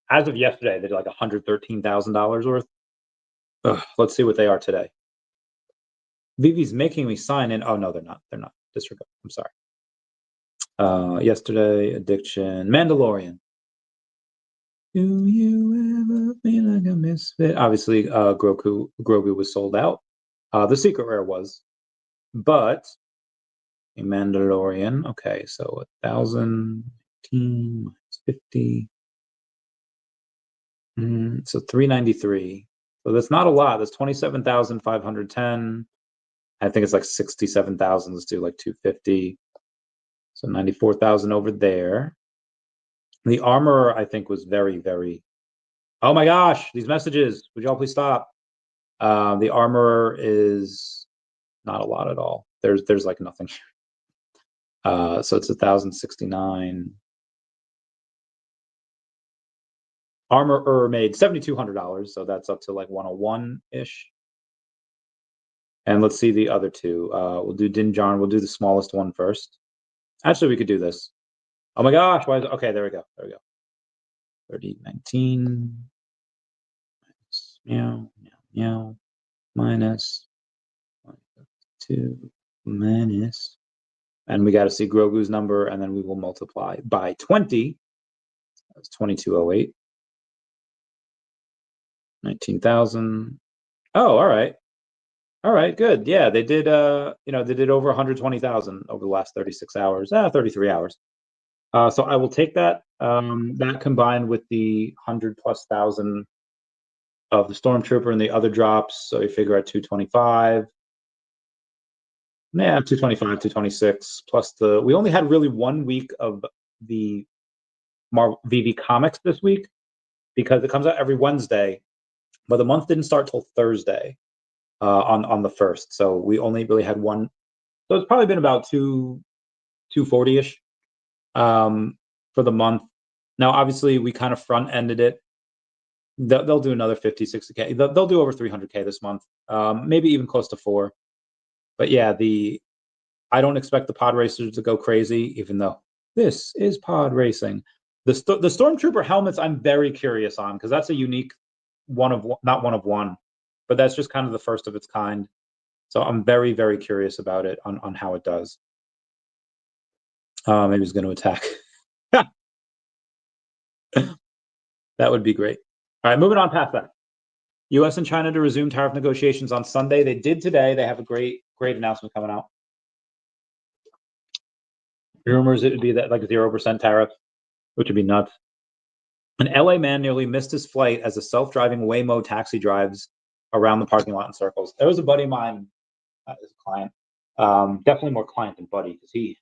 as of yesterday, they did like $113,000 worth. Let's see what they are today. VeVe's making me sign in. Oh, no, they're not. They're not. Disregard. I'm sorry. Yesterday, Addiction, Mandalorian. Do you ever feel like a misfit? Obviously, Grogu was sold out. The secret rare was, but a Mandalorian. Okay, so 1,000 minus 50. So 393. So that's not a lot. That's 27,510. I think it's like 67,000. Let's do like 250. So 94,000 over there. The armor, I think, was very, very. Oh my gosh, these messages. Would y'all please stop? The armor is not a lot at all. There's like nothing. So it's 1,069. Armor made $7,200, so that's up to like 101-ish. And let's see the other two. We'll do Dinjarn. We'll do the smallest one first. Actually, we could do this. Oh my gosh, why is it? Okay, there we go. There we go. 3019. Meow, meow, meow. Minus 2 minus. And we got to see Grogu's number, and then we will multiply by 20. That's 2208. 19,000. Oh, all right. All right, good. Yeah, they did they did over 120,000 over the last 36 hours. 33 hours. So I will take that. That combined with the 100,000+ of the Stormtrooper and the other drops. So you figure at 225. Yeah, 225, 226, plus we only had really 1 week of the VeVe comics this week because it comes out every Wednesday, but the month didn't start till Thursday on the 1st. So we only really had one. So it's probably been about 240-ish for the month. Now, obviously, we kind of front-ended it. They'll do another 50, 60K. They'll do over 300K this month, maybe even close to 4. But yeah, I don't expect the pod racers to go crazy, even though this is pod racing. The Stormtrooper helmets, I'm very curious on because that's a unique not one of one, but that's just kind of the first of its kind. So I'm very, very curious about it on how it does. Maybe it's going to attack. That would be great. All right, moving on past that. U.S. and China to resume tariff negotiations on Sunday. They did today. They have a great announcement coming out. Rumors it would be that like 0% tariff, which would be nuts. An LA man nearly missed his flight as a self-driving Waymo taxi drives around the parking lot in circles. There was a buddy of mine, his client, Definitely more client than buddy, because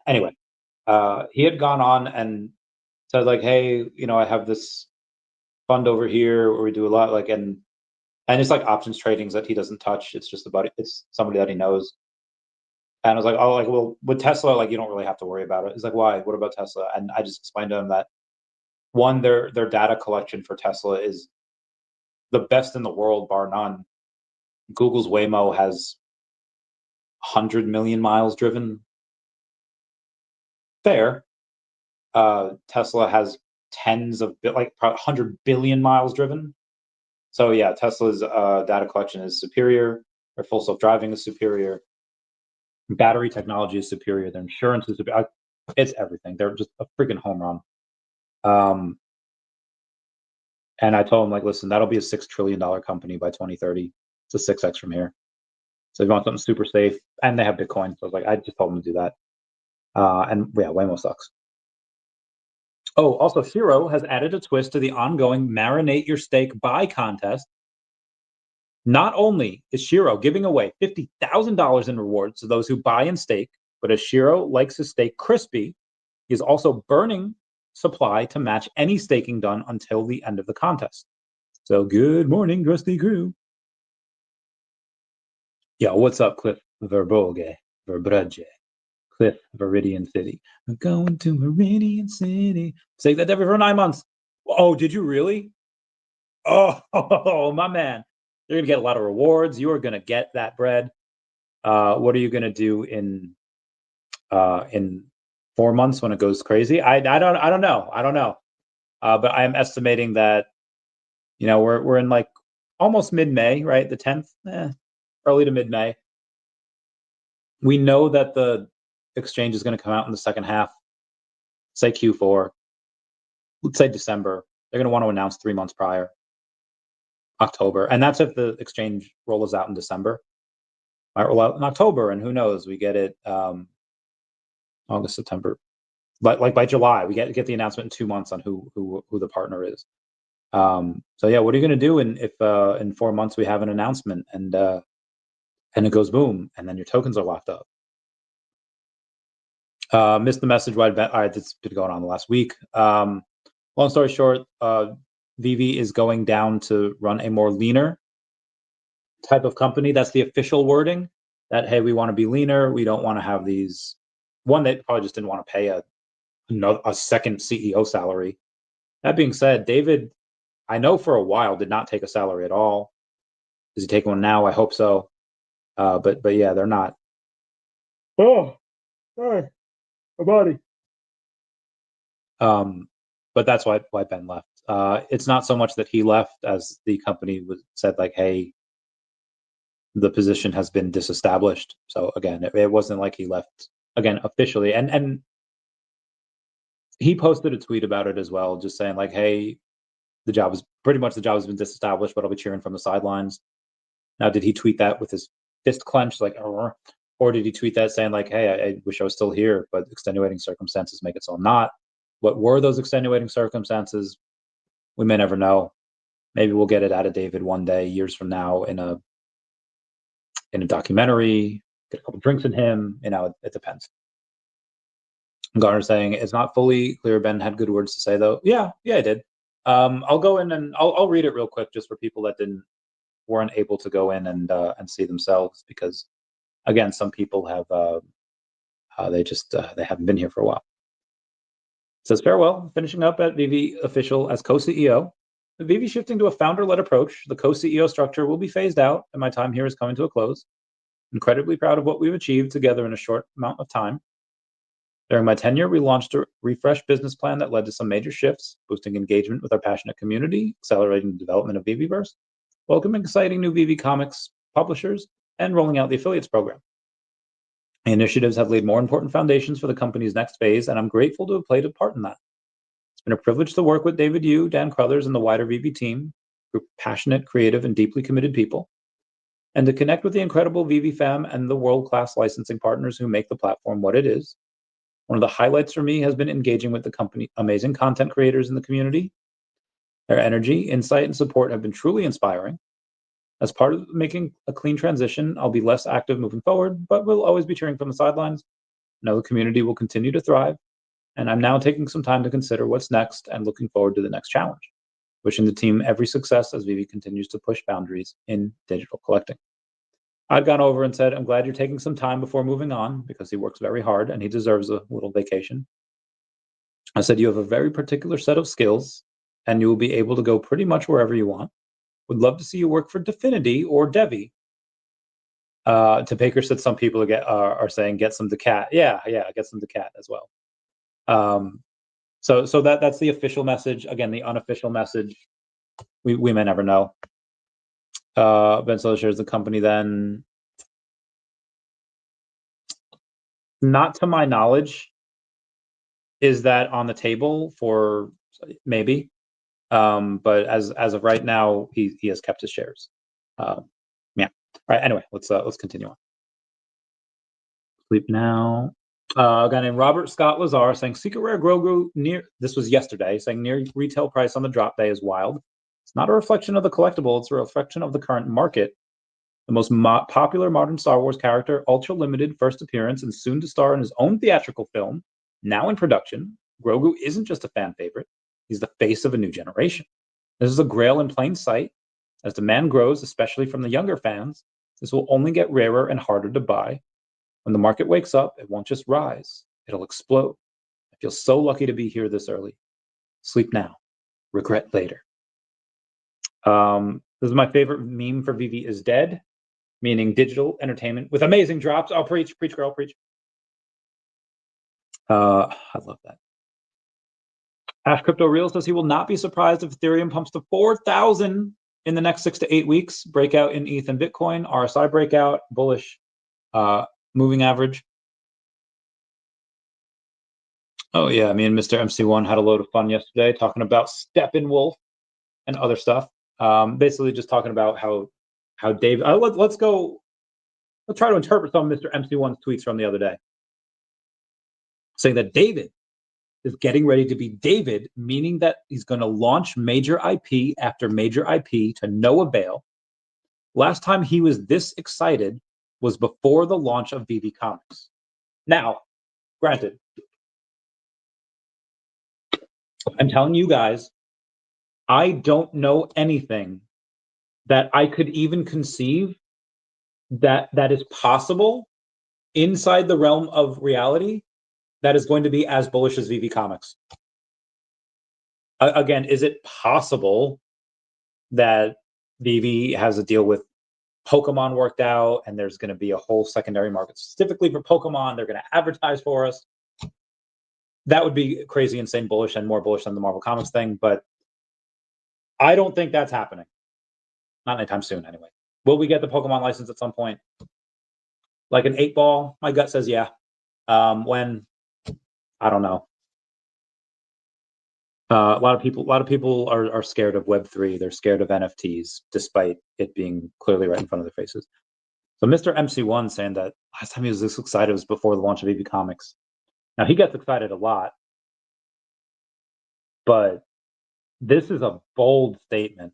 anyway, he had gone on and said like, hey, I have this fund over here where we do a lot, like, and it's like options tradings that he doesn't touch. It's just it's somebody that he knows. And I was like, oh, like, well, with Tesla, like, you don't really have to worry about it. He's like, why? What about Tesla? And I just explained to him that one, their data collection for Tesla is the best in the world, bar none. Google's Waymo has 100 million miles driven. Fair. Tesla has tens of, like, 100 billion miles driven. So yeah, Tesla's data collection is superior. Their full self-driving is superior. Battery technology is superior. Their insurance is superior. It's everything. They're just a freaking home run. And I told him, like, listen, that'll be a $6 trillion company by 2030. It's a 6x from here. So if you want something super safe, and they have Bitcoin. So I was like, I just told them to do that. And yeah, Waymo sucks. Oh, also, Shiro has added a twist to the ongoing Marinate Your Steak Buy contest. Not only is Shiro giving away $50,000 in rewards to those who buy and stake, but as Shiro likes his steak crispy, he is also burning supply to match any staking done until the end of the contest. So good morning, Rusty Crew. Yo, what's up, Cliff Verboge, Verbrudge, Cliff Viridian City. I'm going to Meridian City. Say that every for 9 months. Oh, did you really? Oh, my man. You're going to get a lot of rewards. You are going to get that bread. What are you going to do in 4 months when it goes crazy? I don't know. But I am estimating that, we're in like almost mid-May, right? The 10th, early to mid-May. We know that the exchange is going to come out in the second half, say Q4, let's say December. They're going to want to announce 3 months prior, October. And that's if the exchange rolls out in December. Might roll out in October, and who knows? We get it August, September. But like by July, we get the announcement in 2 months on who the partner is. So yeah, what are you going to do if in 4 months we have an announcement and it goes boom, and then your tokens are locked up? Missed the message. All right, this has been going on the last week. Long story short, VeVe is going down to run a more leaner type of company. That's the official wording. That, hey, we want to be leaner. We don't want to have these. One, they probably just didn't want to pay a second CEO salary. That being said, David, I know for a while did not take a salary at all. Is he taking one now? I hope so. But yeah, they're not. Oh, sorry, my body. But that's why Ben left. It's not so much that he left as the company said, like, hey, the position has been disestablished. So again, it wasn't like he left again officially. And he posted a tweet about it as well, just saying like, hey, the job has been disestablished, but I'll be cheering from the sidelines. Now, did he tweet that with his fist clenched, like, or did he tweet that saying like, hey, I wish I was still here, but extenuating circumstances make it so I'm not? What were those extenuating circumstances? We may never know. Maybe we'll get it out of David one day, years from now, in a documentary, get a couple drinks in him. It depends. Garner saying it's not fully clear. Ben had good words to say though. Yeah, I did. I'll go in and I'll read it real quick just for people that weren't able to go in and see themselves, because again, some people have they haven't been here for a while. It says, farewell, finishing up at VeVe official as co-CEO. The VeVe shifting to a founder-led approach. The co-CEO structure will be phased out, and my time here is coming to a close. Incredibly proud of what we've achieved together in a short amount of time. During my tenure, we launched a refreshed business plan that led to some major shifts, boosting engagement with our passionate community, accelerating the development of VeVeverse, welcoming exciting new VeVe comics publishers, and rolling out the affiliates program. The initiatives have laid more important foundations for the company's next phase, and I'm grateful to have played a part in that. It's been a privilege to work with David Yu, Dan Crothers, and the wider VeVe team, a group of passionate, creative, and deeply committed people, and to connect with the incredible VeVe fam and the world-class licensing partners who make the platform what it is. One of the highlights for me has been engaging with the company, amazing content creators in the community. Their energy, insight, and support have been truly inspiring. As part of making a clean transition, I'll be less active moving forward, but we'll always be cheering from the sidelines. I know the community will continue to thrive, and I'm now taking some time to consider what's next and looking forward to the next challenge. Wishing the team every success as VeVe continues to push boundaries in digital collecting. I'd gone over and said, I'm glad you're taking some time before moving on because he works very hard and he deserves a little vacation. I said, you have a very particular set of skills and you will be able to go pretty much wherever you want. Would love to see you work for DEFINITY or DEVVE. Topaker said some people are saying get some daCAT. Yeah, get some daCAT as well. So that's the official message. Again, the unofficial message, we may never know. Ben Solo shares the company then. Not to my knowledge, is that on the table for maybe. But as of right now, he has kept his shares. Yeah. All right. Anyway, let's continue on. Sleep now. A guy named Robert Scott Lazar saying Secret Rare Grogu this was yesterday, saying near retail price on the drop day is wild. It's not a reflection of the collectible, it's a reflection of the current market. The most popular modern Star Wars character, ultra limited first appearance and soon to star in his own theatrical film, now in production. Grogu isn't just a fan favorite, he's the face of a new generation. This is a grail in plain sight. As demand grows, especially from the younger fans, this will only get rarer and harder to buy. When the market wakes up, it won't just rise, it'll explode. I feel so lucky to be here this early. Sleep now, regret later. This is my favorite meme for VeVe is dead, meaning digital entertainment with amazing drops. Oh, preach, girl, preach. I love that. Ash Crypto Real says he will not be surprised if Ethereum pumps to 4,000 in the next 6 to 8 weeks. Breakout in ETH and Bitcoin, RSI breakout, bullish. Moving average. Oh yeah, me and Mr. MC1 had a load of fun yesterday talking about Steppenwolf and other stuff. Basically just talking about how Dave. Let's try to interpret some of Mr. MC1's tweets from the other day, saying that David is getting ready to be David, meaning that he's going to launch major IP after major IP to no avail. Last time he was this excited was before the launch of VeVe Comics. Now, granted, I'm telling you guys, I don't know anything that I could even conceive that is possible inside the realm of reality that is going to be as bullish as VeVe Comics. Again, is it possible that VeVe has a deal with Pokemon worked out and there's going to be a whole secondary market specifically for Pokemon? They're going to advertise for us. That would be crazy, insane bullish and more bullish than the Marvel Comics thing, but I don't think that's happening. Not anytime soon, anyway. Will we get the Pokemon license at some point? Like an 8-ball? My gut says yeah. When? I don't know. A lot of people are scared of Web3. They're scared of NFTs, despite it being clearly right in front of their faces. So Mr. MC1 saying that last time he was this excited was before the launch of VeVe Comics. Now he gets excited a lot, but this is a bold statement.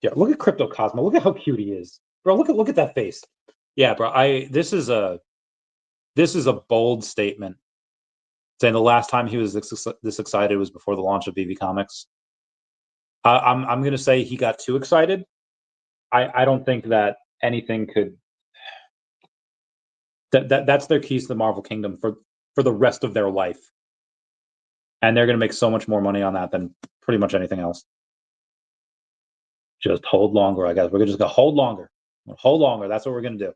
Yeah, look at Crypto Cosmo. Look at how cute he is, bro. Look at that face. Yeah, bro. This is a bold statement. Saying the last time he was this excited was before the launch of VeVe Comics. I'm going to say he got too excited. I don't think that anything could. That's their keys to the Marvel Kingdom for the rest of their life, and they're going to make so much more money on that than pretty much anything else. Just hold longer, I guess. We're just going to hold longer. Hold longer. That's what we're going to do.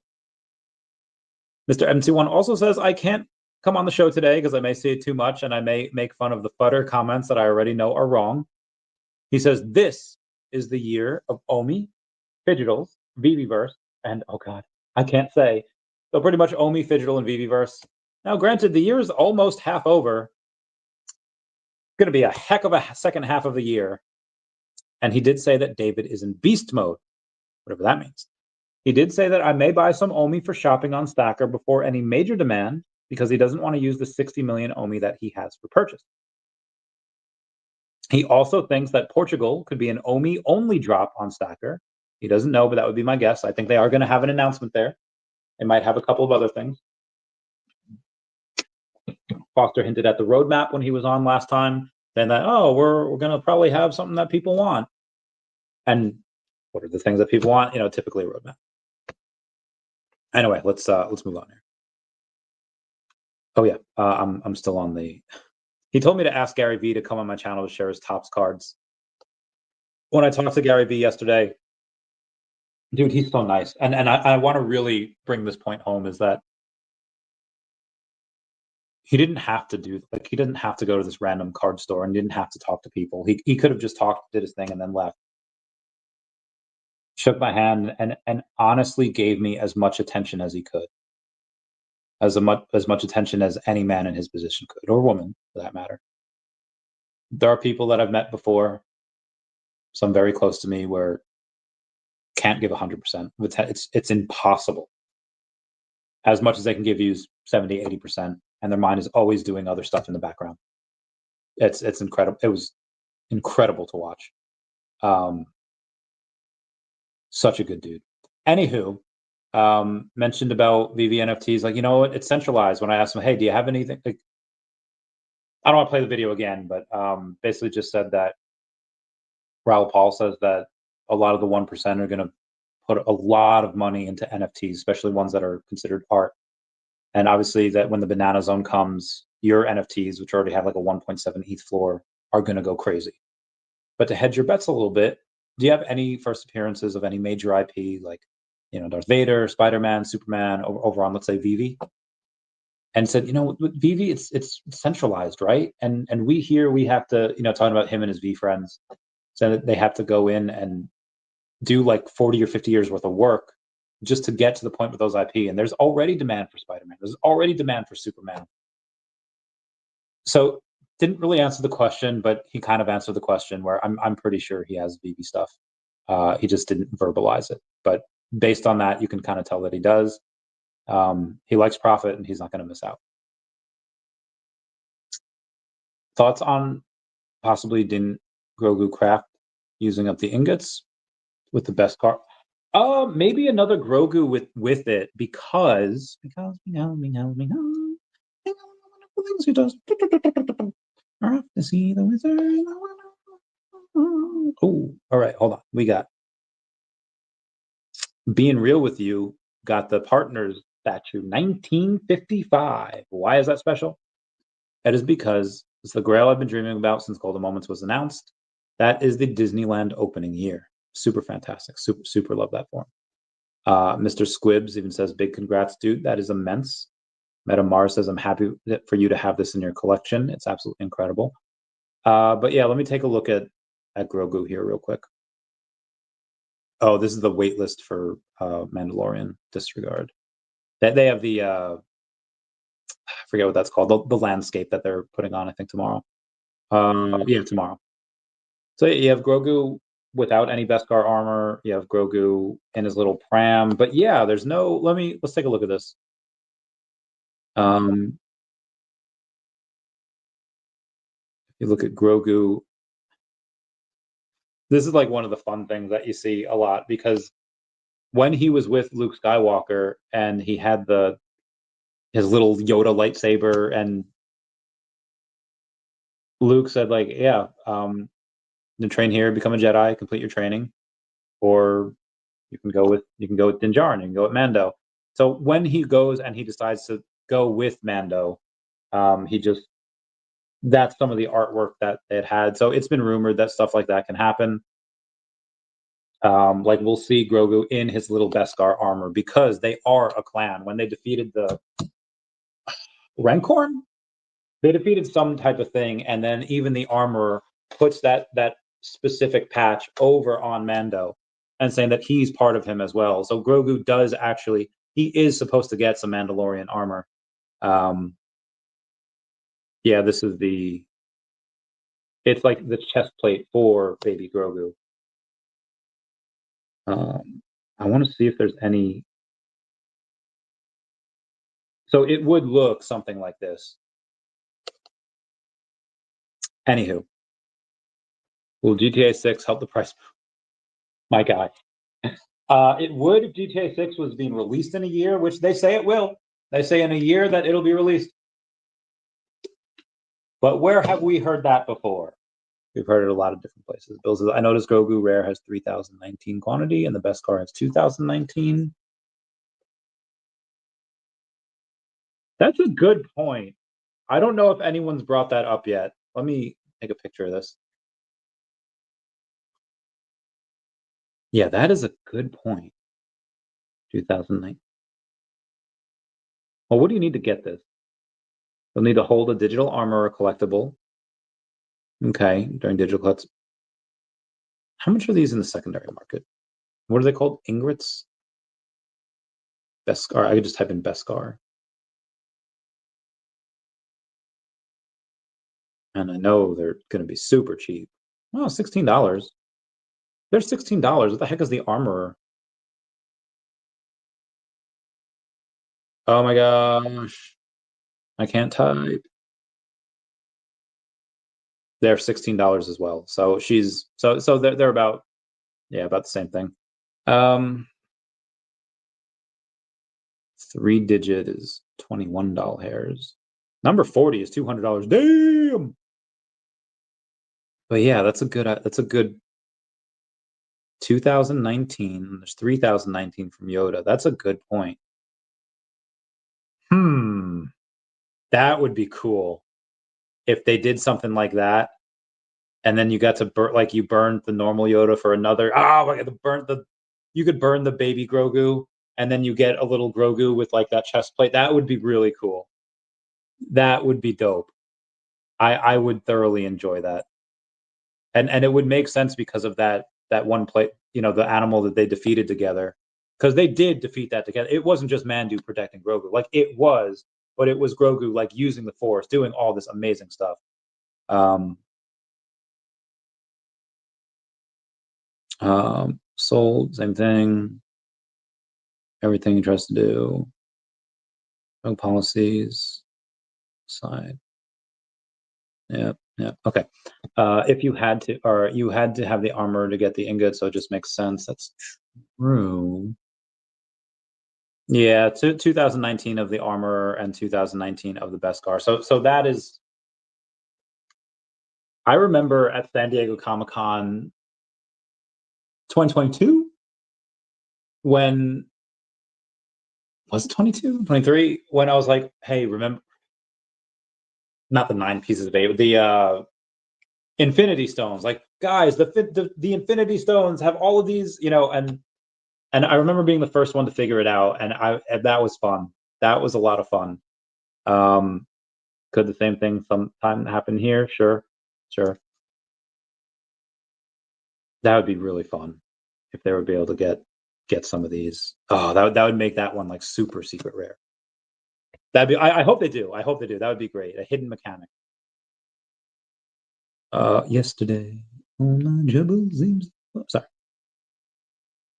Mr. MC1 also says, I can't come on the show today because I may say too much and I may make fun of the fodder comments that I already know are wrong. He says, this is the year of OMI, Fidgetals, VeVeverse, and oh God, I can't say. So pretty much OMI, Fidgetal, and VeVeverse. Now, granted, the year is almost half over. It's going to be a heck of a second half of the year. And he did say that David is in beast mode, whatever that means. He did say that I may buy some OMI for shopping on Stacker before any major demand because he doesn't want to use the 60 million OMI that he has for purchase. He also thinks that Portugal could be an OMI-only drop on Stacker He doesn't know, but that would be my guess. I think they are going to have an announcement there. They might have a couple of other things. Foster hinted at the roadmap when he was on last time, saying that, oh, we're going to probably have something that people want. And what are the things that people want? You know, typically a roadmap. Anyway, let's move on here. Oh yeah, I'm still on the. He told me to ask Gary V to come on my channel to share his Topps cards. When I talked to Gary V yesterday, dude, he's so nice, and I want to really bring this point home is that he didn't have to do he didn't have to go to this random card store and didn't have to talk to people. He could have just talked, did his thing, and then left. Shook my hand and honestly gave me as much attention as he could. As much attention as any man in his position could, or woman for that matter. There are people that I've met before, some very close to me, where can't give 100%. It's impossible. As much as they can give you 70, 80%, and their mind is always doing other stuff in the background. It's incredible. It was incredible to watch. Such a good dude. Anywho, mentioned about VeVe NFTs, like, you know what, it's centralized. When I asked him, hey, do you have anything? Like, I don't want to play the video again, but basically just said that Raoul Paul says that a lot of the 1% are going to put a lot of money into NFTs, especially ones that are considered art. And obviously that when the banana zone comes, your NFTs, which already have like a 1.7 ETH floor, are going to go crazy. But to hedge your bets a little bit, do you have any first appearances of any major IP, like, you know, Darth Vader, Spider-Man, Superman, over on, let's say, VeVe? And said, you know, with VeVe, it's centralized, right? And we here, we have to, you know, talking about him and his V friends, so that they have to go in and do like 40 or 50 years worth of work just to get to the point with those IP. And there's already demand for Spider-Man. There's already demand for Superman. So didn't really answer the question, but he kind of answered the question where I'm pretty sure he has VeVe stuff. He just didn't verbalize it. But based on that, you can kind of tell that he does. He likes profit and he's not going to miss out. Thoughts on possibly didn't Grogu craft using up the ingots with the best card? Maybe another Grogu with it because things he does. To see the wizard. Oh, all right, hold on. We got Being Real With You, got the Partners statue, 1955. Why is that special? That is because it's the grail I've been dreaming about since Golden Moments was announced. That is the Disneyland opening year. Super fantastic. Super love that form. Mr. Squibs even says, big congrats, dude. That is immense. Metamar says, I'm happy for you to have this in your collection. It's absolutely incredible. But yeah, let me take a look at Grogu here real quick. Oh, this is the wait list for Mandalorian. Disregard. They have the I forget what that's called. The landscape that they're putting on, I think, tomorrow. Yeah, tomorrow. So you have Grogu without any Beskar armor. You have Grogu in his little pram. But yeah, there's no. Let's take a look at this. If you look at Grogu, this is like one of the fun things that you see a lot, because when he was with Luke Skywalker and he had his little Yoda lightsaber, and Luke said, like, yeah, then train here, become a Jedi, complete your training, or you can go with Din Djarin, you can go with Mando. So when he goes and he decides to go with Mando, that's some of the artwork that it had. So it's been rumored that stuff like that can happen. Like we'll see Grogu in his little Beskar armor, because they are a clan. When they defeated the Rancorn, they defeated some type of thing, and then even the armorer puts that specific patch over on Mando and saying that he's part of him as well. So Grogu does actually, he is supposed to get some Mandalorian armor. Yeah, this is it's like the chest plate for baby Grogu. I want to see if there's any. So it would look something like this. Anywho, will GTA 6 help the price? My guy. It would if GTA 6 was being released in a year, which they say it will. They say in a year that it'll be released. But where have we heard that before? We've heard it a lot of different places. Bill says, I noticed Grogu Rare has 3019 quantity and the best car has 2019. That's a good point. I don't know if anyone's brought that up yet. Let me take a picture of this. Yeah, that is a good point. 2009. Well, what do you need to get this? You'll need to hold a digital armor or collectible. Okay, during digital collects. How much are these in the secondary market? What are they called? Ingrats? Beskar. I could just type in Beskar. And I know they're going to be super cheap. Oh, $16. They're $16. What the heck is the armorer? Oh my gosh. I can't type. They're $16 as well. So she's so they're about about the same thing. 3-digit is $21 hairs. Number 40 is $200. Damn. But yeah, that's a good 2019. There's 3019 from Yoda. That's a good point. That would be cool if they did something like that, and then you got to burn, like you burned the normal Yoda for another. You could burn the baby Grogu, and then you get a little Grogu with like that chest plate. That would be really cool. That would be dope. I would thoroughly enjoy that, and it would make sense because of that one plate. You know, the animal that they defeated together, because they did defeat that together. It wasn't just Mandu protecting Grogu, like it was, but it was Grogu like using the Force, doing all this amazing stuff. Sold, same thing. Everything he tries to do. No policies. Side. Yeah. Okay. If you had to, or you had to have the armor to get the ingot, so it just makes sense. That's true. Yeah, 2019 of the armor and 2019 of the Beskar. So that is. I remember at San Diego Comic-Con 2022 when was it 22, 23 when I was like, hey, remember not the 9 pieces of 8, the Infinity Stones. Like, guys, the Infinity Stones have all of these, you know, and I remember being the first one to figure it out, and that was fun. That was a lot of fun. Could the same thing sometime happen here? Sure. That would be really fun if they would be able to get some of these. Oh, that would make that one like super secret rare. That'd be. I hope they do. I hope they do. That would be great. A hidden mechanic. Yesterday on my Jebel Zim. Oh, sorry.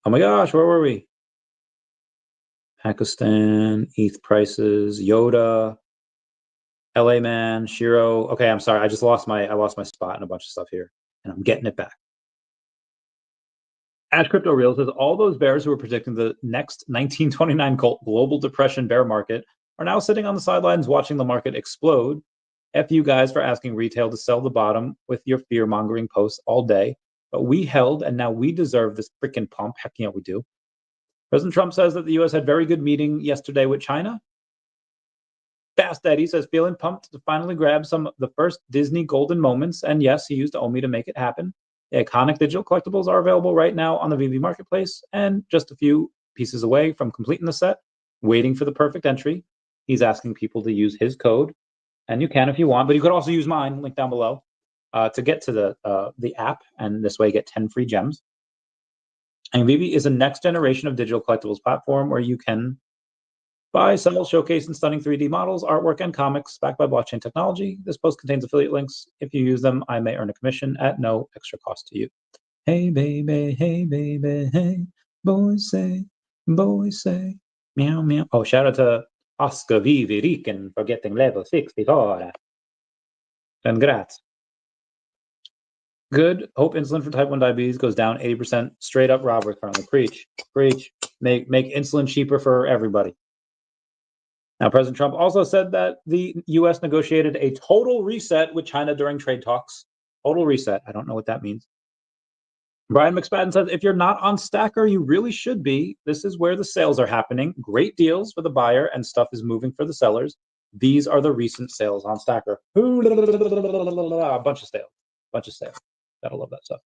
Oh my gosh, where were we? Pakistan, ETH prices, Yoda, LA Man, Shiro. Okay, I'm sorry. I lost my spot in a bunch of stuff here, and I'm getting it back. Ash Crypto Real says all those bears who were predicting the next 1929 global depression bear market are now sitting on the sidelines watching the market explode. F you guys for asking retail to sell the bottom with your fear mongering posts all day. But we held, and now we deserve this freaking pump. Heck yeah, we do. President Trump says that the U.S. had very good meeting yesterday with China. Fast Eddie says feeling pumped to finally grab some of the first Disney golden moments. And yes, he used OMI to make it happen. The iconic digital collectibles are available right now on the VeVe marketplace and just a few pieces away from completing the set, waiting for the perfect entry. He's asking people to use his code, and you can if you want, but you could also use mine, link down below, to get to the app, and this way get 10 free gems. And VeVe is a next generation of digital collectibles platform where you can buy, sell, showcase, and stunning 3D models, artwork, and comics backed by blockchain technology. This post contains affiliate links. If you use them, I may earn a commission at no extra cost to you. Hey, baby, hey, boys say, meow, meow. Oh, shout out to Oscar Vivi Riken for getting level 64. Congrats. Good. Hope insulin for type 1 diabetes goes down 80%. Straight up, Rob, we're currently preach. Make insulin cheaper for everybody. Now, President Trump also said that the U.S. negotiated a total reset with China during trade talks. Total reset. I don't know what that means. Brian McSpadden says, if you're not on Stacker, you really should be. This is where the sales are happening. Great deals for the buyer and stuff is moving for the sellers. These are the recent sales on Stacker. A bunch of sales. Gotta love that stuff.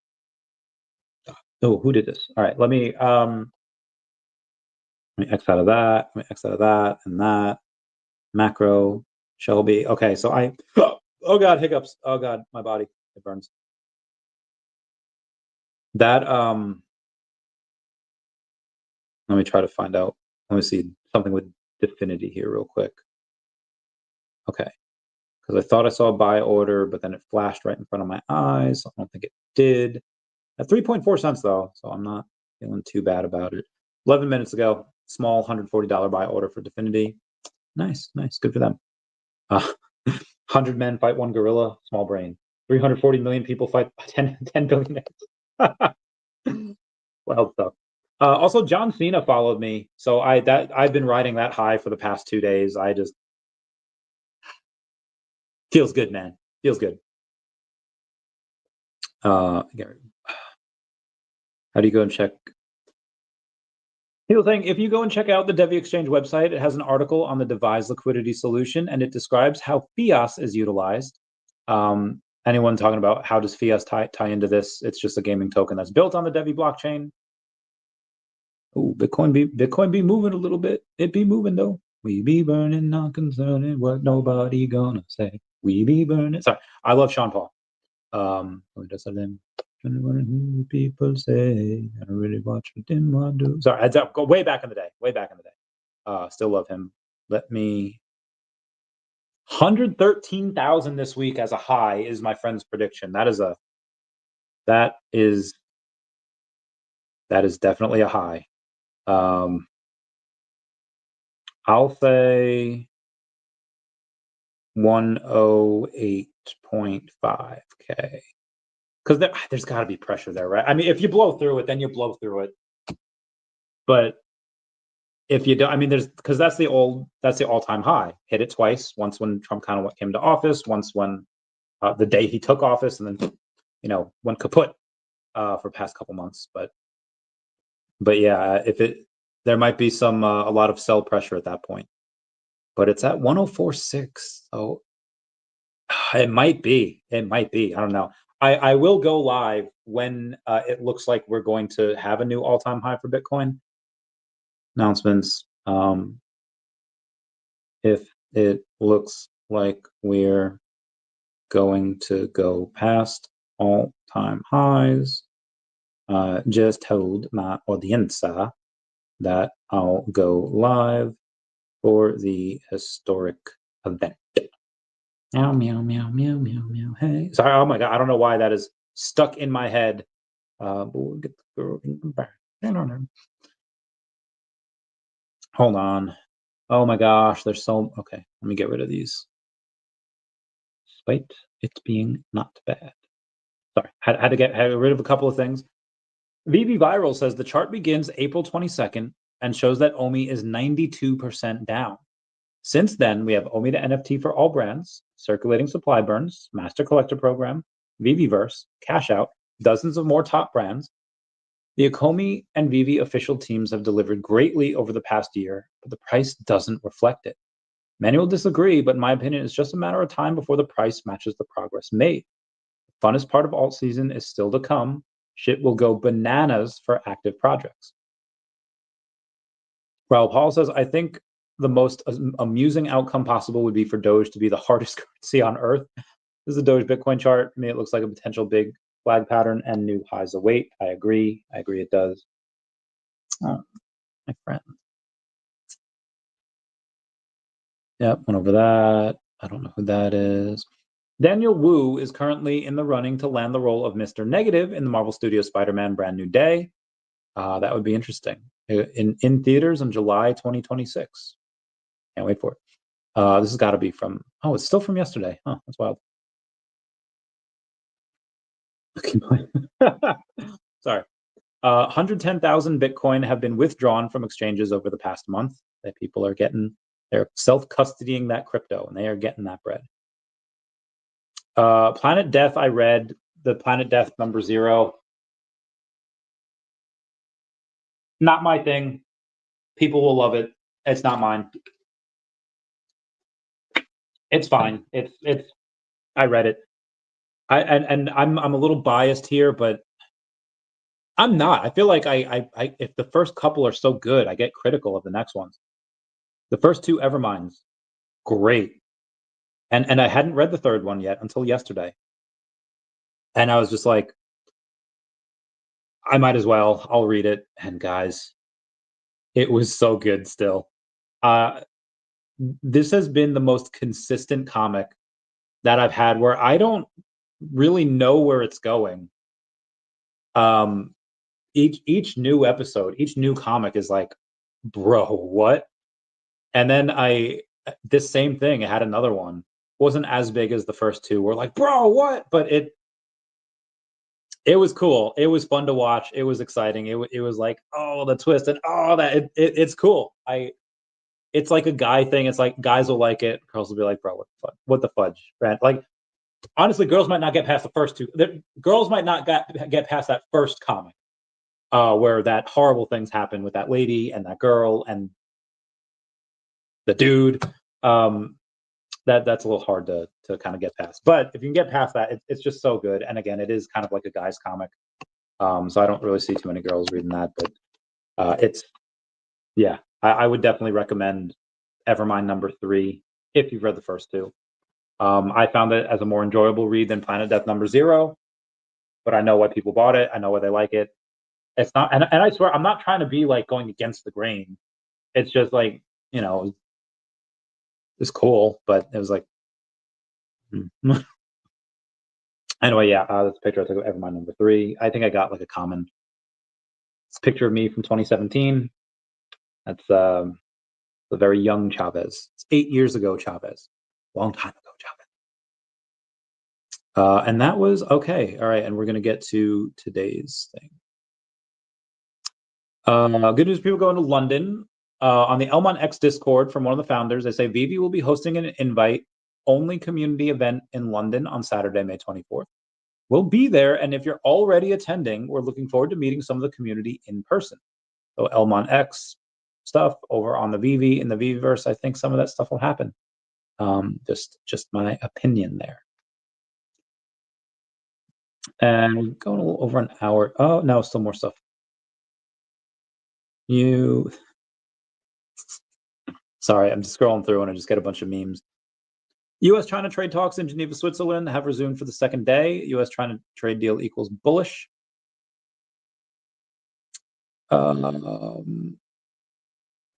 Oh, who did this? All right, let me X out of that. Let me X out of that and that. Macro, Shelby. Okay, so oh God, hiccups. Oh God, my body, it burns. That, let me try to find out. Let me see something with Definity here real quick. Okay, because I thought I saw a buy order, but then it flashed right in front of my eyes. I don't think it did. At 3.4 cents though, so I'm not feeling too bad about it. 11 minutes ago, small $140 buy order for Definity. Nice, good for them. 100 men fight one gorilla, small brain. 340 million people fight 10 billion. Wild stuff. Also, John Cena followed me, so I've been riding that high for the past 2 days. I just feels good, man. Feels good. How do you go and check? People saying if you go and check out the DEVVE Exchange website, it has an article on the devised liquidity solution, and it describes how fiat is utilized. Anyone talking about how does fiat tie into this? It's just a gaming token that's built on the DEVVE blockchain. Oh, Bitcoin be moving a little bit. It be moving though. We be burning, not concerning what nobody gonna say. We be burning. Sorry, I love Sean Paul. What does that people say? I don't really watch what them I do. Sorry, heads up. Go way back in the day. Still love him. Let me. 113,000 this week as a high is my friend's prediction. That is definitely a high. I'll say 108.5K. Because there's got to be pressure there, right? I mean, if you blow through it, then you blow through it. But if you don't, I mean, because that's the all-time high. Hit it twice. Once when Trump kind of came to office. Once when the day he took office, and then went kaput for past couple months. But yeah, there might be a lot of sell pressure at that point. But it's at 104.6, so it might be. I don't know. I will go live when it looks like we're going to have a new all-time high for Bitcoin. Announcements. If it looks like we're going to go past all-time highs, just told my audiencia that I'll go live for the historic event. Meow, meow, meow, meow, meow, meow. Hey. Sorry, oh my God, I don't know why that is stuck in my head. But we'll get the girl in the back. Hold on. Oh my gosh, there's okay, let me get rid of these. Despite it being not bad. Sorry, had to get rid of a couple of things. VeVe Viral says the chart begins April 22nd and shows that OMI is 92% down. Since then, we have OMI to NFT for all brands, circulating supply burns, master collector program, VeVeverse, cash out, dozens of more top brands. The Akomi and VeVe official teams have delivered greatly over the past year, but the price doesn't reflect it. Many will disagree, but in my opinion, it's just a matter of time before the price matches the progress made. The funnest part of alt season is still to come. Shit will go bananas for active projects. Raul Paul says, I think the most amusing outcome possible would be for Doge to be the hardest currency on earth. This is a Doge Bitcoin chart. To me, it looks like a potential big flag pattern and new highs await. I agree it does. Oh, my friend. Yep, went over that. I don't know who that is. Daniel Wu is currently in the running to land the role of Mr. Negative in the Marvel Studios Spider-Man Brand New Day. That would be interesting. In theaters in July 2026. Can't wait for it. This has got to be from, it's still from yesterday. Huh, that's wild. Sorry. 110,000 Bitcoin have been withdrawn from exchanges over the past month. That people are getting, they're self-custodying that crypto, and they are getting that bread. Planet Death, I read the Planet Death number 0. Not my thing. People will love it. It's not mine. It's fine. It's. I read it. I'm a little biased here, but I'm not. I feel like I if the first couple are so good, I get critical of the next ones. The first 2 Everminds, great. And I hadn't read the third one yet until yesterday. And I was just like, I might as well. I'll read it. And guys, it was so good still. This has been the most consistent comic that I've had where I don't really know where it's going. Each new episode, each new comic is like, bro, what? And then this same thing, it had another one. Wasn't as big as the first 2. We're like, bro, what? But it was cool. It was fun to watch. It was exciting. It was like, oh, the twist and oh, that it's cool. It's like a guy thing. It's like guys will like it. Girls will be like, bro, what the fudge, right? Like, honestly, girls might not get past the first 2. Girls might not get past that first comic, where that horrible things happen with that lady and that girl and the dude. That's a little hard to kind of get past. But if you can get past that, it's just so good. And again, it is kind of like a guy's comic. So I don't really see too many girls reading that, but yeah, I would definitely recommend Evermind number 3 if you've read the first 2. I found it as a more enjoyable read than Planet Death number 0, but I know why people bought it. I know why they like it. It's not, and I swear, I'm not trying to be like going against the grain. It's just like, it's cool, but it was like, anyway, yeah, that's a picture I took of Evermind number 3. I think I got like a common. It's a picture of me from 2017. That's the very young Chavez. It's 8 years ago, Chavez. Long time ago, Chavez. And that was okay. All right, and we're gonna get to today's thing. Good news, people going to London. On the Elmon X Discord from one of the founders, they say VeVe will be hosting an invite-only community event in London on Saturday, May 24th. We'll be there, and if you're already attending, we're looking forward to meeting some of the community in person. So Elmon X stuff over on the VeVe, in the VeVeverse, I think some of that stuff will happen. Just my opinion there. And we're going a little over an hour. Oh, no, still more stuff. Sorry, I'm just scrolling through and I just get a bunch of memes. U.S.-China trade talks in Geneva, Switzerland have resumed for the second day. U.S.-China trade deal equals bullish.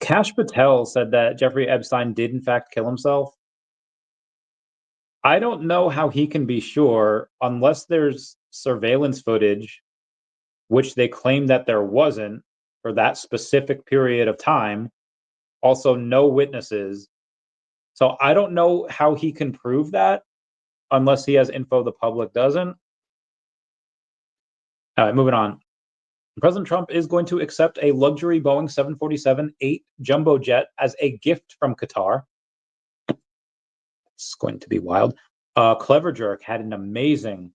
Kash Patel said that Jeffrey Epstein did in fact kill himself. I don't know how he can be sure unless there's surveillance footage, which they claim that there wasn't for that specific period of time. Also, no witnesses. So I don't know how he can prove that unless he has info the public doesn't. All right, moving on. President Trump is going to accept a luxury Boeing 747-8 jumbo jet as a gift from Qatar. It's going to be wild. Clever Jerk had an amazing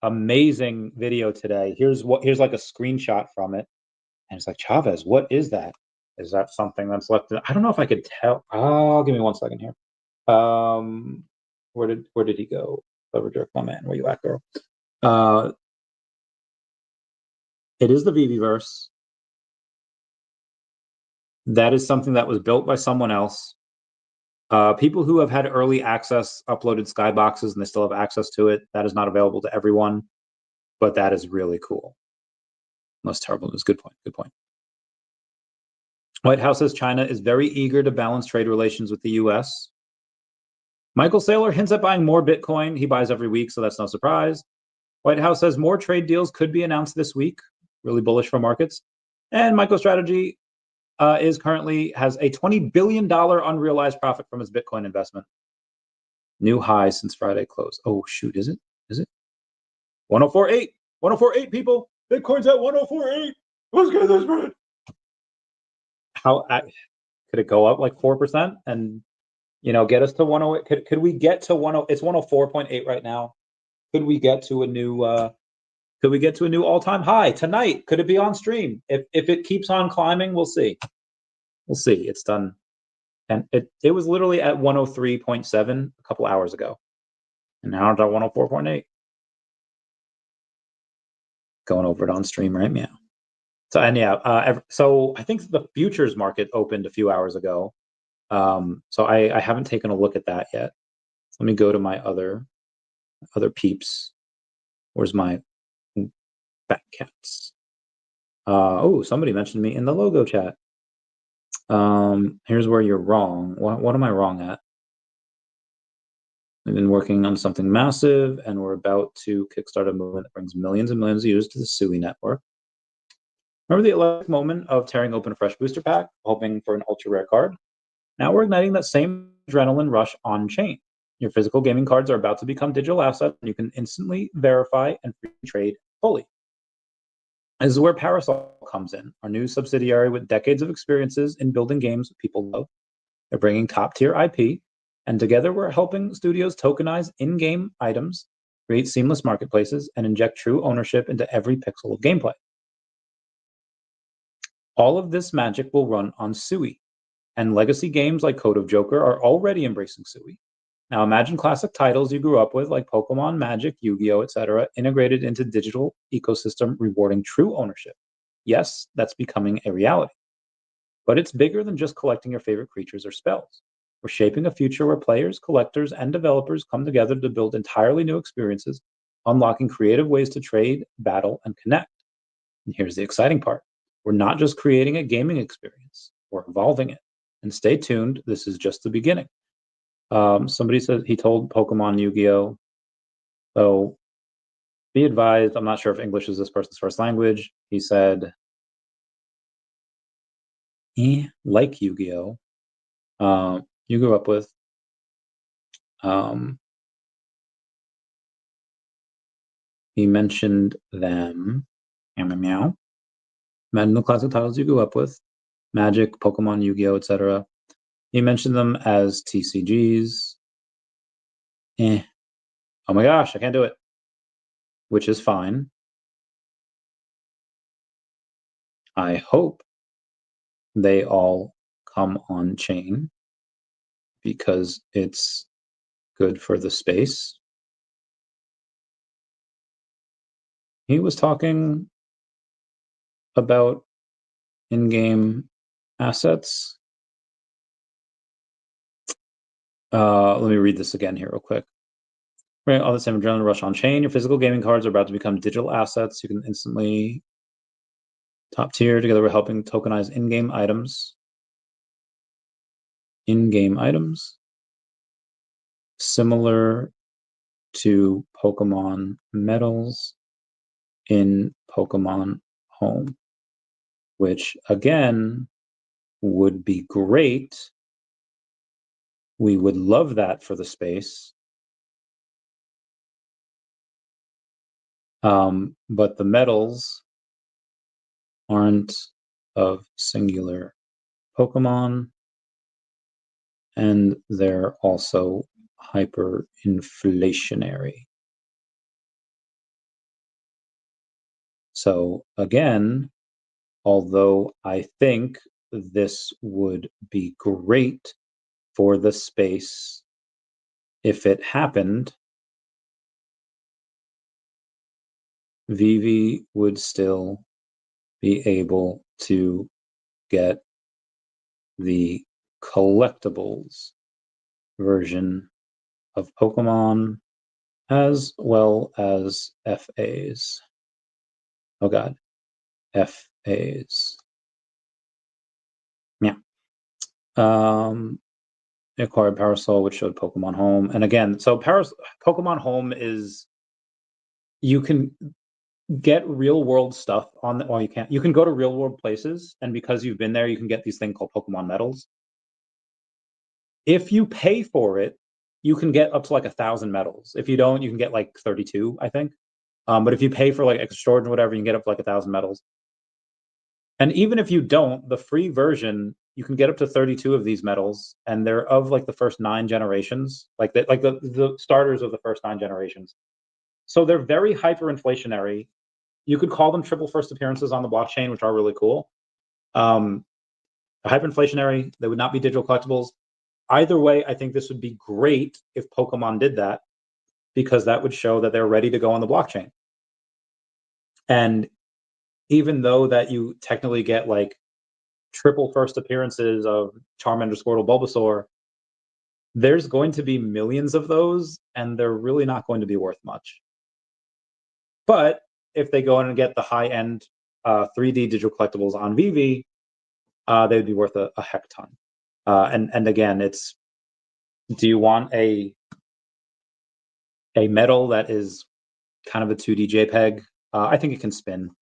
video today. Here's like a screenshot from it, and it's like, Chavez, what is that? Is that something that's left? I don't know if I could tell. Oh, give me 1 second here. Where did he go? Clever Jerk, my man, where you at, girl? It is the VeVeverse. That is something that was built by someone else. People who have had early access uploaded skyboxes and they still have access to it. That is not available to everyone, but that is really cool. Most terrible news. Good point. Good point. White House says China is very eager to balance trade relations with the U.S. Michael Saylor hints at buying more Bitcoin. He buys every week, so that's no surprise. White House says more trade deals could be announced this week. Really bullish for markets. And MicroStrategy has a $20 billion unrealized profit from its Bitcoin investment. New high since Friday close. Oh, shoot, is it? 1048. 104.8 people. Bitcoin's at 104.8. Let's get this, man. How could it go up like 4% and get us to 108? Could we get to 10? It's 104.8 right now. Could we get to a new all-time high tonight? Could it be on stream? If it keeps on climbing, we'll see. We'll see. It's done. And it was literally at 103.7 a couple hours ago. And now it's at 104.8. Going over it on stream right now. So, and yeah, so I think the futures market opened a few hours ago. So I haven't taken a look at that yet. Let me go to my other peeps. Where's my fat cats? Oh, somebody mentioned me in the logo chat. Here's where you're wrong. What am I wrong at? We've been working on something massive, and we're about to kickstart a movement that brings millions and millions of users to the Sooie network. Remember the electric moment of tearing open a fresh booster pack, hoping for an ultra rare card? Now we're igniting that same adrenaline rush on chain. Your physical gaming cards are about to become digital assets, and you can instantly verify and free trade fully. This is where Parasol comes in, our new subsidiary with decades of experiences in building games people love. They're bringing top-tier IP, and together we're helping studios tokenize in-game items, create seamless marketplaces, and inject true ownership into every pixel of gameplay. All of this magic will run on Sooie, and legacy games like Code of Joker are already embracing Sooie. Now imagine classic titles you grew up with like Pokemon, Magic, Yu-Gi-Oh, etc., integrated into digital ecosystem rewarding true ownership. Yes, that's becoming a reality. But it's bigger than just collecting your favorite creatures or spells. We're shaping a future where players, collectors, and developers come together to build entirely new experiences, unlocking creative ways to trade, battle, and connect. And here's the exciting part. We're not just creating a gaming experience, we're evolving it. And stay tuned, this is just the beginning. Somebody said he told Pokemon Yu-Gi-Oh! So be advised, I'm not sure if English is this person's first language. He said, like Yu-Gi-Oh! You grew up with. He mentioned them. Meow. Imagine the classic titles you grew up with. Magic, Pokemon, Yu-Gi-Oh, etc. He mentioned them as TCGs. Oh my gosh, I can't do it. Which is fine. I hope they all come on chain because it's good for the space. He was talking about in-game assets. Let me read this again here real quick. Right, all the same adrenaline rush on chain. Your physical gaming cards are about to become digital assets. You can instantly top tier. Together we're helping tokenize in-game items. In-game items. Similar to Pokemon medals in Pokemon Home, which again would be great. We would love that for the space. But the medals aren't of singular Pokemon, and they're also hyperinflationary. So again, although I think this would be great for the space if it happened, VeVe would still be able to get the collectibles version of Pokemon as well as FAs. Oh God, FAs. Yeah. Acquired Parasol, which showed Pokemon Home. And again, so Pokemon Home is, you can get real world stuff on the, well, you can go to real world places, and because you've been there, you can get these things called Pokemon medals. If you pay for it, you can get up to like 1,000 medals. If you don't, you can get like 32, I think. But if you pay for like extra storage or whatever, you can get up to like 1,000 medals. And even if you don't, the free version, you can get up to 32 of these medals, and they're of like the first 9 generations, like the starters of the first 9 generations. So they're very hyperinflationary. You could call them triple first appearances on the blockchain, which are really cool. Hyperinflationary, they would not be digital collectibles. Either way, I think this would be great if Pokemon did that, because that would show that they're ready to go on the blockchain. And even though that you technically get like triple first appearances of Charmander, Squirtle, Bulbasaur, there's going to be millions of those, and they're really not going to be worth much. But if they go in and get the high-end 3D digital collectibles on VeVe, they would be worth a heck ton. And again, it's, do you want a medal that is kind of a 2D JPEG? I think it can spin.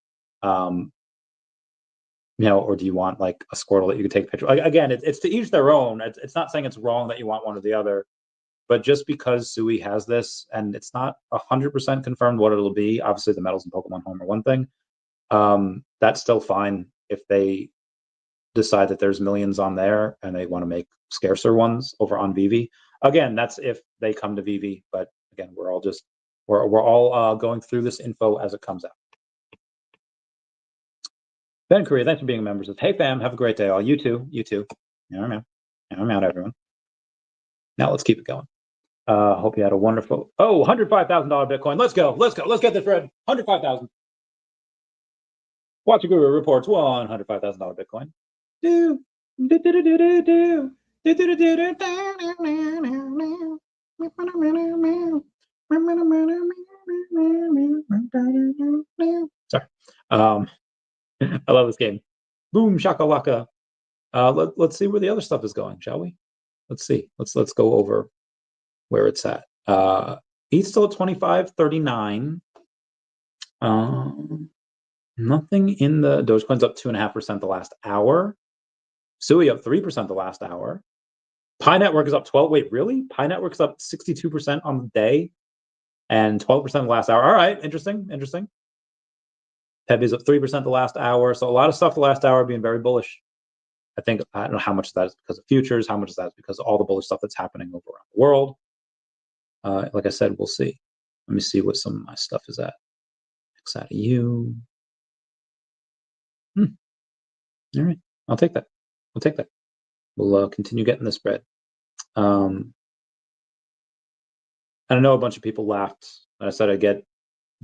You know, or do you want like a Squirtle that you can take a picture? Again, it's to each their own. It's not saying it's wrong that you want one or the other, but just because Sooie has this, and it's not 100% confirmed what it'll be. Obviously, the medals in Pokemon Home are one thing. That's still fine if they decide that there's millions on there and they want to make scarcer ones over on VeVe. Again, that's if they come to VeVe. But again, we're all going through this info as it comes out. Ben Korea, thanks for being a member. Says, hey fam, have a great day. All you too. I'm out, everyone. Now let's keep it going. Hope you had a wonderful. Oh, $105,000 Bitcoin. Let's go. Let's get this, Fred. 105,000. Watch Guru reports $105,000 Bitcoin. Sorry. I love this game. Boom shakalaka. Let's see where the other stuff is going, shall we? Let's see. Let's go over where it's at. ETH still at 25.39. Nothing in the Dogecoin's up 2.5% the last hour. Sooie up 3% the last hour. Pi Network is up 12. Wait, really? Pi Network's up 62% on the day and 12% the last hour. All right, interesting. Heavy's up 3% the last hour. So a lot of stuff the last hour being very bullish. I don't know how much of that is because of futures, how much of that is because of all the bullish stuff that's happening over around the world. Like I said, we'll see. Let me see what some of my stuff is at. X out of you. All right, I'll take that. We'll continue getting this spread. And I know a bunch of people laughed. I said I'd get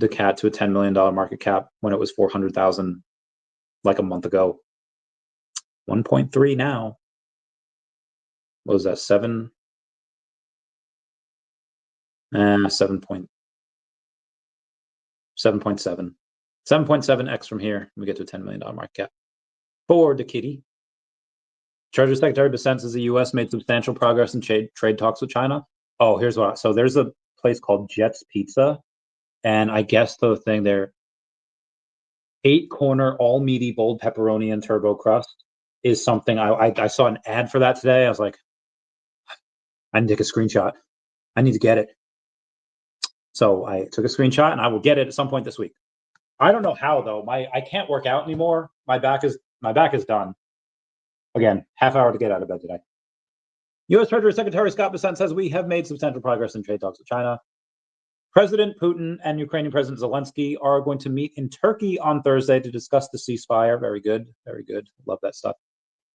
daCAT to a $10 million market cap when it was 400,000 like a month ago. 1.3 now. What was that? 7? 7.7. 7.7x from here. We get to a $10 million market cap. For the kitty. Treasury Secretary Bessent says the U.S. made substantial progress in trade talks with China. Oh, here's what. So there's a place called Jet's Pizza, and I guess the thing there, 8-corner, all meaty, bold pepperoni and turbo crust is something. I saw an ad for that today. I was like, I need to take a screenshot. I need to get it. So I took a screenshot, and I will get it at some point this week. I don't know how though. I can't work out anymore. My back is done. Again, half hour to get out of bed today. U.S. Treasury Secretary Scott Bessent says we have made substantial progress in trade talks with China. President Putin and Ukrainian President Zelensky are going to meet in Turkey on Thursday to discuss the ceasefire. Very good. Love that stuff.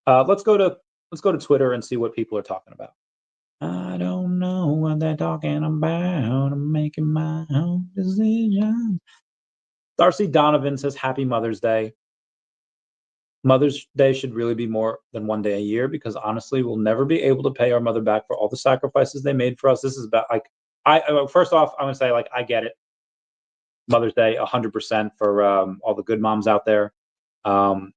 Let's go to Twitter and see what people are talking about. I don't know what they're talking about. I'm making my own decisions. Darcy Donovan says Happy Mother's Day. Mother's Day should really be more than one day a year, because honestly, we'll never be able to pay our mother back for all the sacrifices they made for us. This is about first off, I'm gonna say I get it. Mother's Day, 100% for all the good moms out there. I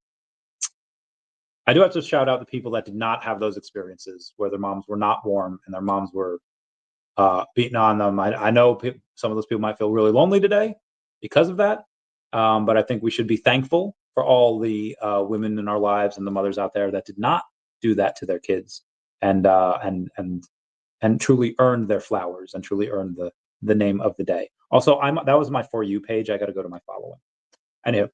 do have to shout out the people that did not have those experiences, where their moms were not warm and their moms were beating on them. I know some of those people might feel really lonely today because of that, but I think we should be thankful for all the women in our lives and the mothers out there that did not do that to their kids, and truly earned their flowers and truly earned the name of the day. Also, that was my For You page. I got to go to my following. Anyway,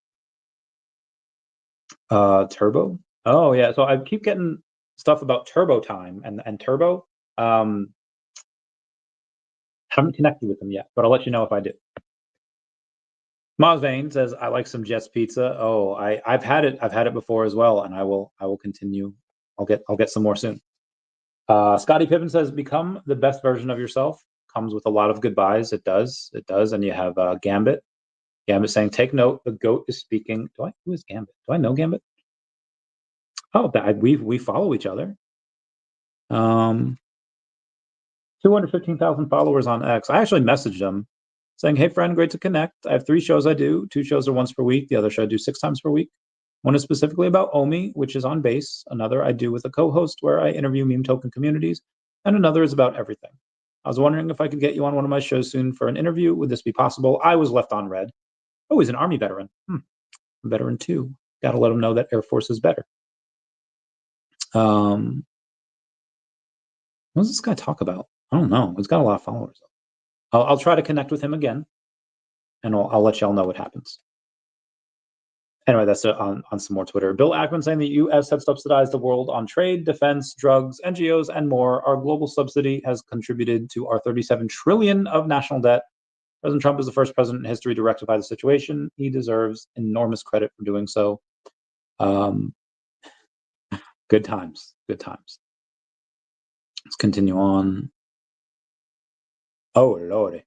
Turbo. Oh yeah, so I keep getting stuff about Turbo Time and Turbo. Haven't connected with them yet, but I'll let you know if I do. Maz Vane says, I like some Jets pizza. Oh, I've had it. I've had it before as well, and I will continue. I'll get some more soon. Scotty Pippen says, become the best version of yourself. Comes with a lot of goodbyes. It does. And you have Gambit. Gambit saying, take note, the GOAT is speaking. Who is Gambit? Do I know Gambit? Oh, we follow each other. 215,000 followers on X. I actually messaged him saying, hey, friend, great to connect. I have 3 shows I do. 2 shows are once per week. The other show I do 6 times per week. One is specifically about OMI, which is on base. Another I do with a co-host where I interview meme token communities. And another is about everything. I was wondering if I could get you on one of my shows soon for an interview. Would this be possible? I was left on red. Oh, he's an Army veteran. Veteran too. Got to let him know that Air Force is better. What does this guy talk about? I don't know. He's got a lot of followers. I'll try to connect with him again, and I'll let y'all know what happens. Anyway, that's on some more Twitter. Bill Ackman saying the U.S. has subsidized the world on trade, defense, drugs, NGOs, and more. Our global subsidy has contributed to our $37 trillion of national debt. President Trump is the first president in history to rectify the situation. He deserves enormous credit for doing so. Good times. Let's continue on. Oh, Lordy.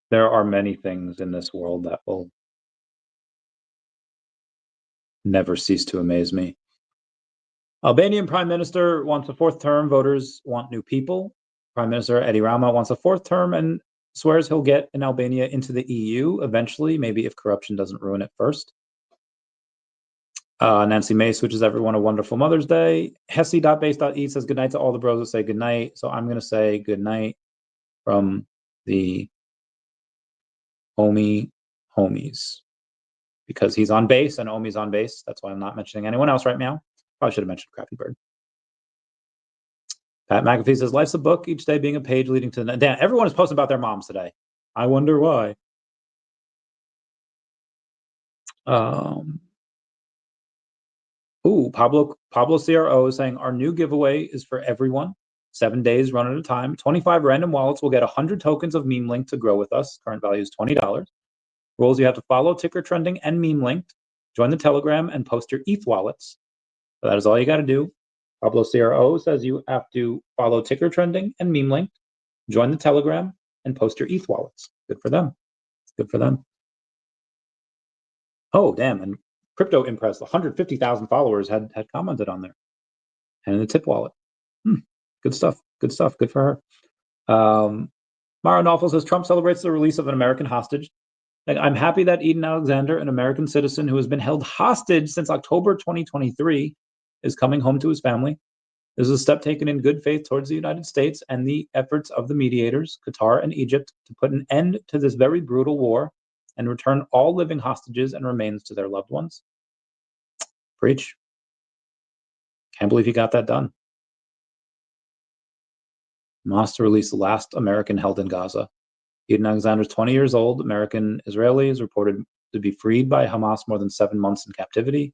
There are many things in this world that will never cease to amaze me. Albanian Prime Minister wants a 4th term. Voters want new people. Prime Minister Edi Rama wants a 4th term and swears he'll get in Albania into the EU eventually, maybe if corruption doesn't ruin it first. Nancy Mace wishes everyone a wonderful Mother's Day. Hesse.base.e says good night to all the bros that say good night. So I'm going to say good night from the OMI homies because he's on base and OMI's on base. That's why I'm not mentioning anyone else right now. Probably should have mentioned Crappy Bird. Pat McAfee says life's a book, each day being a page leading to the... Damn, everyone is posting about their moms today. I wonder why. Pablo CRO is saying our new giveaway is for everyone. 7 days, run at a time. 25 random wallets will get 100 tokens of meme link to grow with us. Current value is $20. Rules: you have to follow ticker trending and meme linked, join the Telegram, and post your ETH wallets. So that is all you got to do. Pablo CRO says you have to follow ticker trending and meme linked, join the Telegram, and post your ETH wallets. Good for them. Oh, damn. And Crypto Impress, 150,000 followers had commented on there. And in the tip wallet. Good stuff. Good for her. Mara Naufel says Trump celebrates the release of an American hostage. I'm happy that Eden Alexander, an American citizen who has been held hostage since October 2023, is coming home to his family. This is a step taken in good faith towards the United States and the efforts of the mediators, Qatar and Egypt, to put an end to this very brutal war and return all living hostages and remains to their loved ones. Preach. Can't believe he got that done. Hamas to release the last American held in Gaza. Eden Alexander is 20 years old. American Israeli is reported to be freed by Hamas more than 7 months in captivity.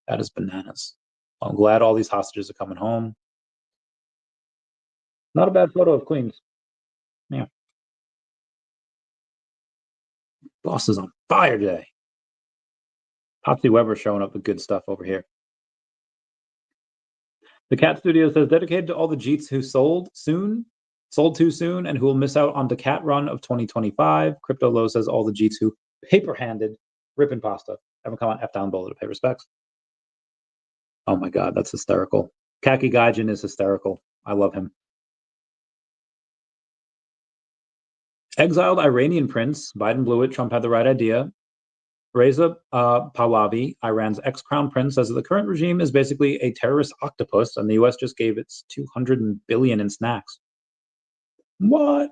That is bananas. I'm glad all these hostages are coming home. Not a bad photo of Queens. Yeah. Boss is on fire today. Popsy Weber showing up with good stuff over here. The Cat Studio says dedicated to all the Jeets who sold too soon, and who will miss out on the Cat run of 2025. Crypto Low says all the Jeets who paper-handed ripping pasta. Have a comment F down below to pay respects. Oh my God, that's hysterical. Kaki Gaijin is hysterical. I love him. Exiled Iranian prince. Biden blew it. Trump had the right idea. Reza Pahlavi, Iran's ex-crown prince, says that the current regime is basically a terrorist octopus, and the U.S. just gave its $200 billion in snacks. What?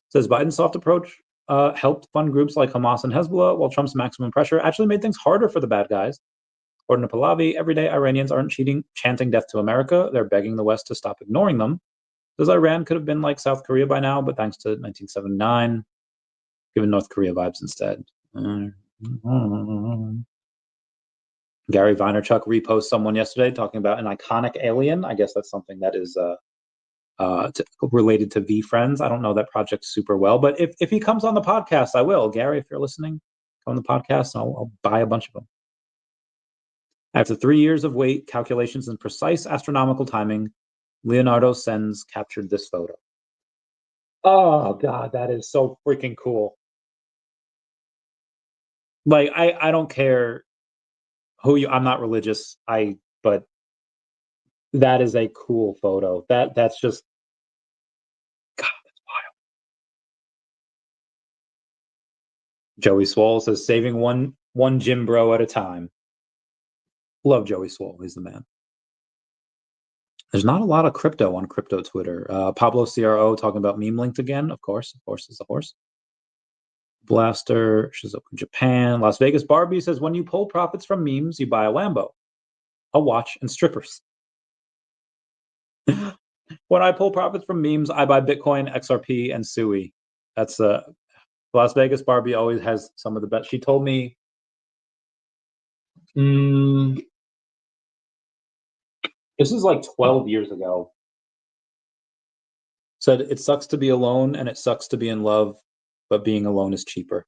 Says Biden's soft approach helped fund groups like Hamas and Hezbollah, while Trump's maximum pressure actually made things harder for the bad guys. According to Pahlavi, everyday Iranians aren't chanting death to America. They're begging the West to stop ignoring them. Because Iran could have been like South Korea by now, but thanks to 1979, given North Korea vibes instead. Gary Vaynerchuk reposted someone yesterday talking about an iconic alien. I guess that's something that is related to VeeFriends. I don't know that project super well, but if he comes on the podcast, I will. Gary, if you're listening, come on the podcast, and I'll buy a bunch of them. After 3 years of wait, calculations, and precise astronomical timing, Leonardo Sens captured this photo. Oh God, that is so freaking cool. Like, I don't care who you, I'm not religious, but that is a cool photo. That's just, God, that's wild. Joey Swole says, saving one gym bro at a time. Love Joey Swole, he's the man. There's not a lot of crypto on crypto Twitter. Pablo CRO talking about meme linked again. Of course, is a horse. Blaster, she's up in Japan. Las Vegas Barbie says, when you pull profits from memes, you buy a Lambo, a watch, and strippers. When I pull profits from memes, I buy Bitcoin, XRP, and Sooie. That's Las Vegas Barbie always has some of the best. She told me, this is like 12 years ago. Said it sucks to be alone and it sucks to be in love, but being alone is cheaper.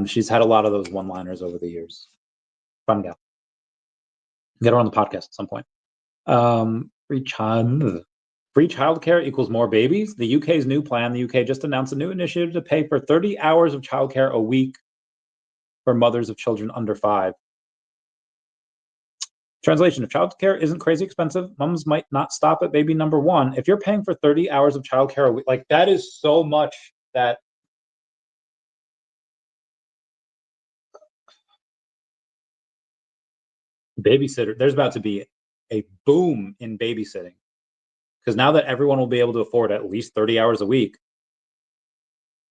She's had a lot of those one-liners over the years. Fun gal. Get her on the podcast at some point. Free childcare equals more babies. The UK's new plan. The UK just announced a new initiative to pay for 30 hours of childcare a week for mothers of children under 5. Translation: if childcare isn't crazy expensive, moms might not stop at baby number 1. If you're paying for 30 hours of childcare a week, like, that is so much that babysitter, there's about to be a boom in babysitting. Because now that everyone will be able to afford at least 30 hours a week,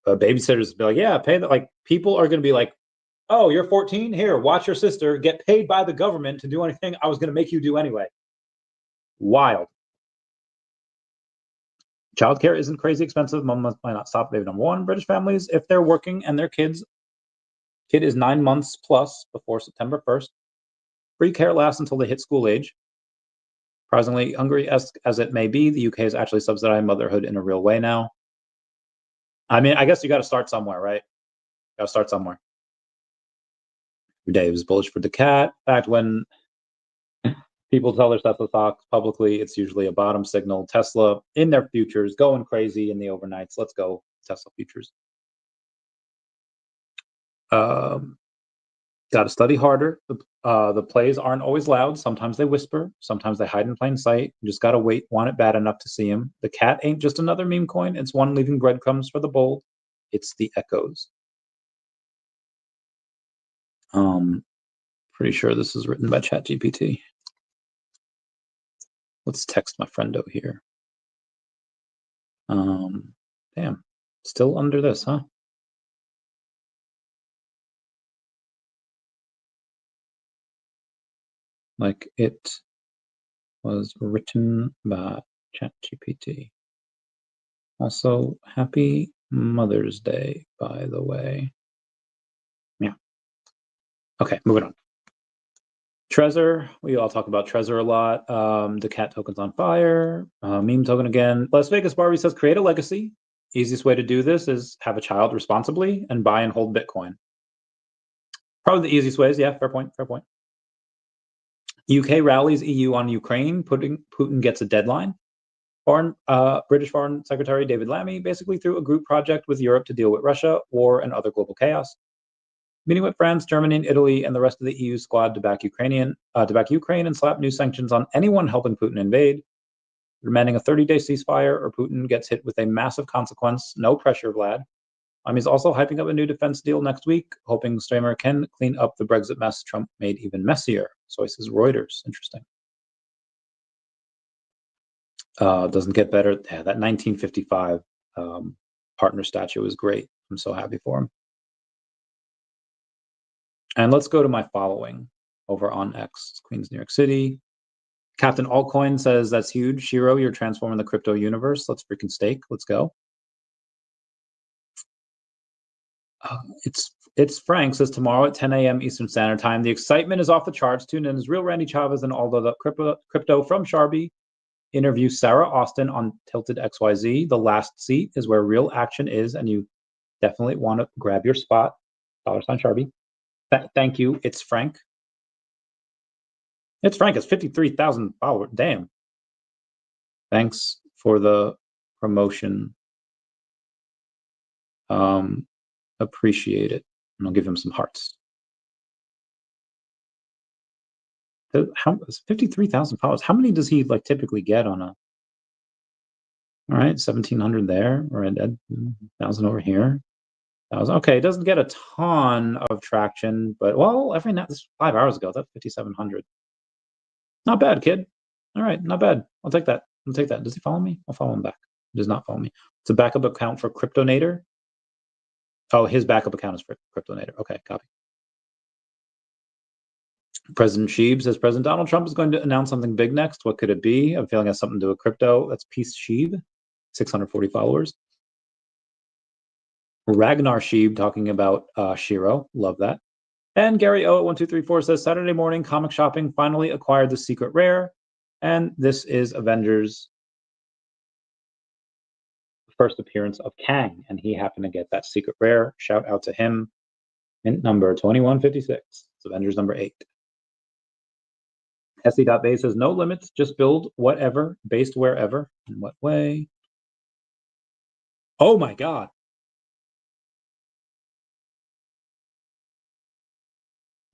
babysitters will be like, yeah, pay that. Like, people are going to be like, oh, you're 14? Here, watch your sister get paid by the government to do anything I was going to make you do anyway. Wild. Childcare isn't crazy expensive. Mom might not stop baby number 1. British families, if they're working and their kid is 9 months plus before September 1st, free care lasts until they hit school age. Surprisingly, Hungary-esque as it may be, the UK is actually subsidizing motherhood in a real way now. I mean, I guess you got to start somewhere, right? Got to start somewhere. Dave is bullish for daCAT. In fact, when people tell their Tesla stocks publicly, it's usually a bottom signal. Tesla in their futures going crazy in the overnights. Let's go Tesla futures. Got to study harder. The plays aren't always loud. Sometimes they whisper. Sometimes they hide in plain sight. You just got to wait, want it bad enough to see them. The cat ain't just another meme coin. It's one leaving breadcrumbs for the bold. It's the echoes. Pretty sure this is written by ChatGPT. Let's text my friendo here. Damn, still under this, huh? Like, it was written by ChatGPT. Also, happy Mother's Day, by the way. Yeah. Okay, moving on. Trezor, we all talk about Trezor a lot. daCAT token's on fire. Meme token again. Las Vegas Barbie says, create a legacy. Easiest way to do this is have a child responsibly and buy and hold Bitcoin. Probably the easiest ways. Yeah, fair point. UK rallies EU on Ukraine. Putin gets a deadline. British Foreign Secretary David Lammy basically threw a group project with Europe to deal with Russia, war, and other global chaos. Meeting with France, Germany, and Italy, and the rest of the EU squad to back Ukraine and slap new sanctions on anyone helping Putin invade. Demanding a 30-day ceasefire, or Putin gets hit with a massive consequence. No pressure, Vlad. He's also hyping up a new defense deal next week, hoping Starmer can clean up the Brexit mess Trump made even messier. So he says Reuters. Interesting. Doesn't get better. Yeah, that 1955 partner statue is great. I'm so happy for him. And let's go to my following. over on X. Queens, New York City. Captain Altcoin says, that's huge. Shiro, you're transforming the crypto universe. Let's freaking stake. Let's go. It's Frank says, tomorrow at 10 a.m. Eastern Standard Time. The excitement is off the charts. Tune in as real Randy Chavez and all the crypto from Sharby interview Sarah Austin on Tilted XYZ. The last seat is where real action is, and you definitely want to grab your spot. $sign Sharby. Thank you. It's Frank. It's Frank. It's 53,000 followers. Damn. Thanks for the promotion. Appreciate it. And I'll give him some hearts. How 53,000 followers? How many does he like typically get on a? All right, 1,700 there, or 1,000 over here. 1,000. Okay, it doesn't get a ton of traction, but well, every night, this 5 hours ago, that's 5,700. Not bad, kid. All right, not bad. I'll take that. I'll take that. Does he follow me? I'll follow him back. He does not follow me. It's a backup account for Cryptonator. Oh, his backup account is for Cryptonator. Okay, copy. President Sheeb says, President Donald Trump is going to announce something big next. What could it be? I'm feeling it has something to do with crypto. That's Peace Sheeb, 640 followers. Ragnar Sheeb talking about Shiro. Love that. And Gary O at 1234 says, Saturday morning comic shopping finally acquired the secret rare. And this is Avengers' first appearance of Kang. And he happened to get that secret rare. Shout out to him. Mint number 2156. It's Avengers number 8. SE.Bay says, no limits, just build whatever, based wherever. In what way? Oh my God.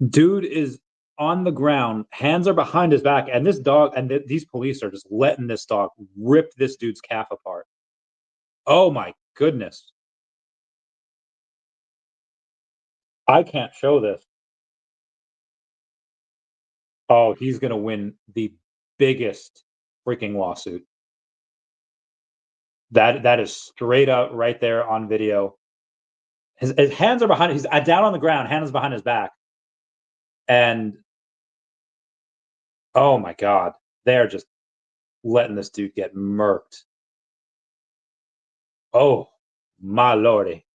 Dude is on the ground, hands are behind his back, and this dog, and these police are just letting this dog rip this dude's calf apart. Oh my goodness. I can't show this. Oh, he's going to win the biggest freaking lawsuit. That is straight up right there on video. His hands are behind. He's down on the ground. Hands behind his back. And oh my God, they're just letting this dude get murked. Oh my lordy.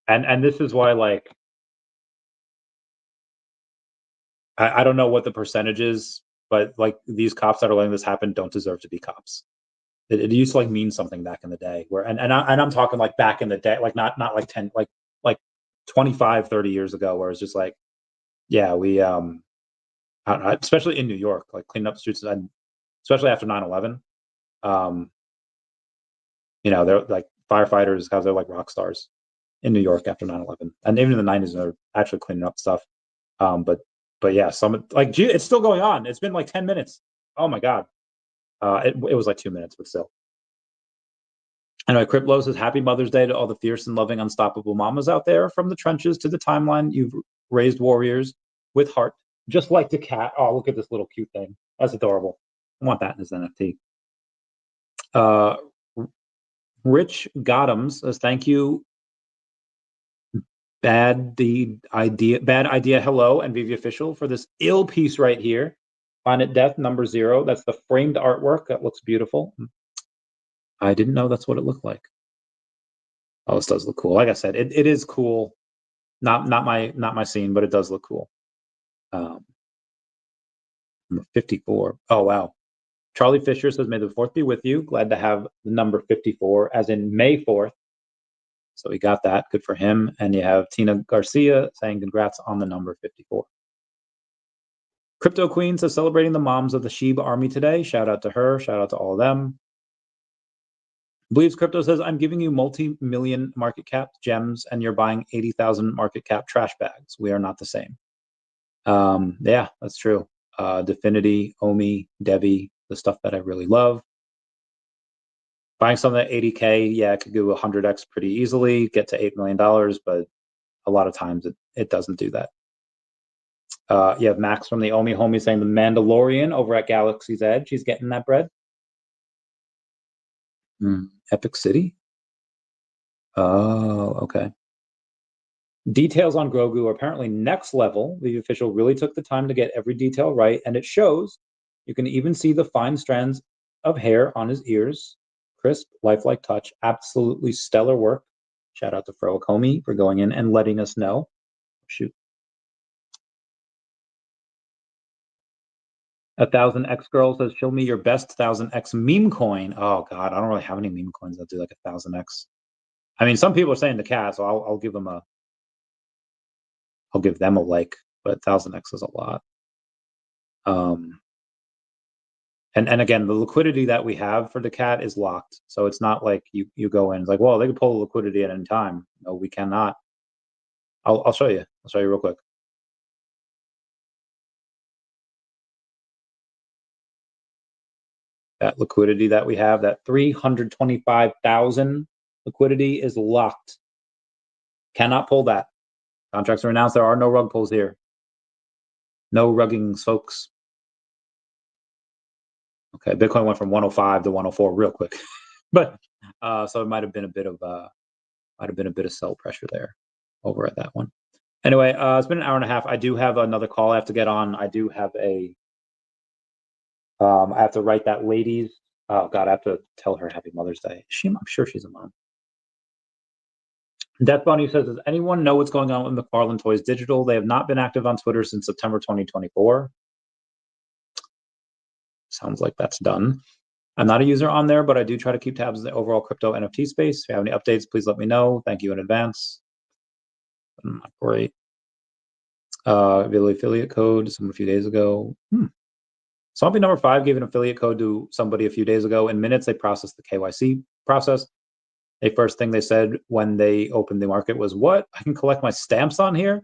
And this is why, like, I don't know what the percentage is, but like these cops that are letting this happen don't deserve to be cops. It used to like mean something back in the day where, and I'm talking like back in the day, like not like 10, like 25, 30 years ago, where it's just like, yeah, we, especially in New York, like cleaning up the streets, and especially after 9/11, you know, they're like firefighters, guys, they're like rock stars in New York after 9/11, and even in the 90s, they're actually cleaning up stuff. But yeah, some like it's still going on. It's been like 10 minutes. Oh my God. It was like 2 minutes, but still. Anyway, Criplo says, happy Mother's Day to all the fierce and loving, unstoppable mamas out there. From the trenches to the timeline, you've raised warriors with heart, just like daCAT. Oh, look at this little cute thing. That's adorable. I want that in his NFT. Rich Gothams says, thank you. Bad idea. Hello, and VeVe Official for this ill piece right here. Planet Death number 0. That's the framed artwork. That looks beautiful. I didn't know that's what it looked like. Oh, this does look cool. Like I said, it is cool. Not my scene, but it does look cool. Number 54. Oh wow. Charlie Fisher says, may the 4th be with you. Glad to have the number 54, as in May 4th. So we got that. Good for him. And you have Tina Garcia saying congrats on the number 54. Crypto Queen says, celebrating the moms of the Sheeb army today. Shout out to her. Shout out to all of them. Believes Crypto says, I'm giving you multi-million market cap gems and you're buying 80,000 market cap trash bags. We are not the same. Yeah, that's true. Definity, OMI, DEVVE, the stuff that I really love. Buying something at 80K, yeah, it could go 100x pretty easily, get to $8 million, but a lot of times it doesn't do that. You have Max from the OMI homie saying the Mandalorian over at Galaxy's Edge. He's getting that bread. Epic City? Oh, okay. Details on Grogu are apparently next level. The official really took the time to get every detail right, and it shows. You can even see the fine strands of hair on his ears. Crisp, lifelike touch. Absolutely stellar work. Shout out to OMI for going in and letting us know. Shoot. 1000X girl says, show me your best 1000X meme coin. Oh God, I don't really have any meme coins that do like 1000X. I mean, some people are saying daCAT, so I'll give them I'll give them a like, but 1000X is a lot. And again, the liquidity that we have for daCAT is locked. So it's not like you go in, it's like, well, they can pull the liquidity at any time. No, we cannot. I'll show you. I'll show you real quick. That liquidity that we have, that 325,000 liquidity is locked. Cannot pull that. Contracts are announced. There are no rug pulls here. No ruggings, folks. Okay, Bitcoin went from 105 to 104 real quick, but so it might have been a bit of sell pressure there over at that one. Anyway, it's been an hour and a half. I do have another call I have to get on. I do have I have to write that lady's. Oh God, I have to tell her Happy Mother's Day. I'm sure she's a mom. Death Bunny says, does anyone know what's going on with McFarlane Toys Digital? They have not been active on Twitter since September 2024. Sounds like that's done. I'm not a user on there, but I do try to keep tabs on the overall crypto NFT space. If you have any updates, please let me know. Thank you in advance. Great. Affiliate code, someone a few days ago. Zombie number 5 gave an affiliate code to somebody a few days ago. In minutes, they processed the KYC process. The first thing they said when they opened the market was, what? I can collect my stamps on here?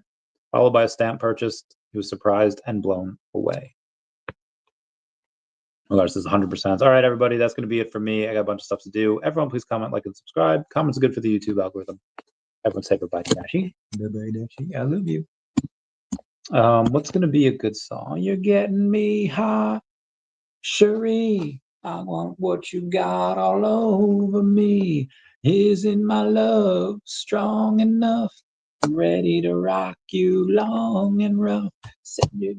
Followed by a stamp purchase. He was surprised and blown away. Oh, this is 100%. All right, everybody, that's going to be it for me. I got a bunch of stuff to do. Everyone, please comment, like, and subscribe. Comments are good for the YouTube algorithm. Everyone say goodbye to Dashi. Bye-bye, Dashi. I love you. What's going to be a good song? You're getting me hot, Shirou. I want what you got all over me. Isn't my love strong enough? I'm ready to rock you long and rough. Said you're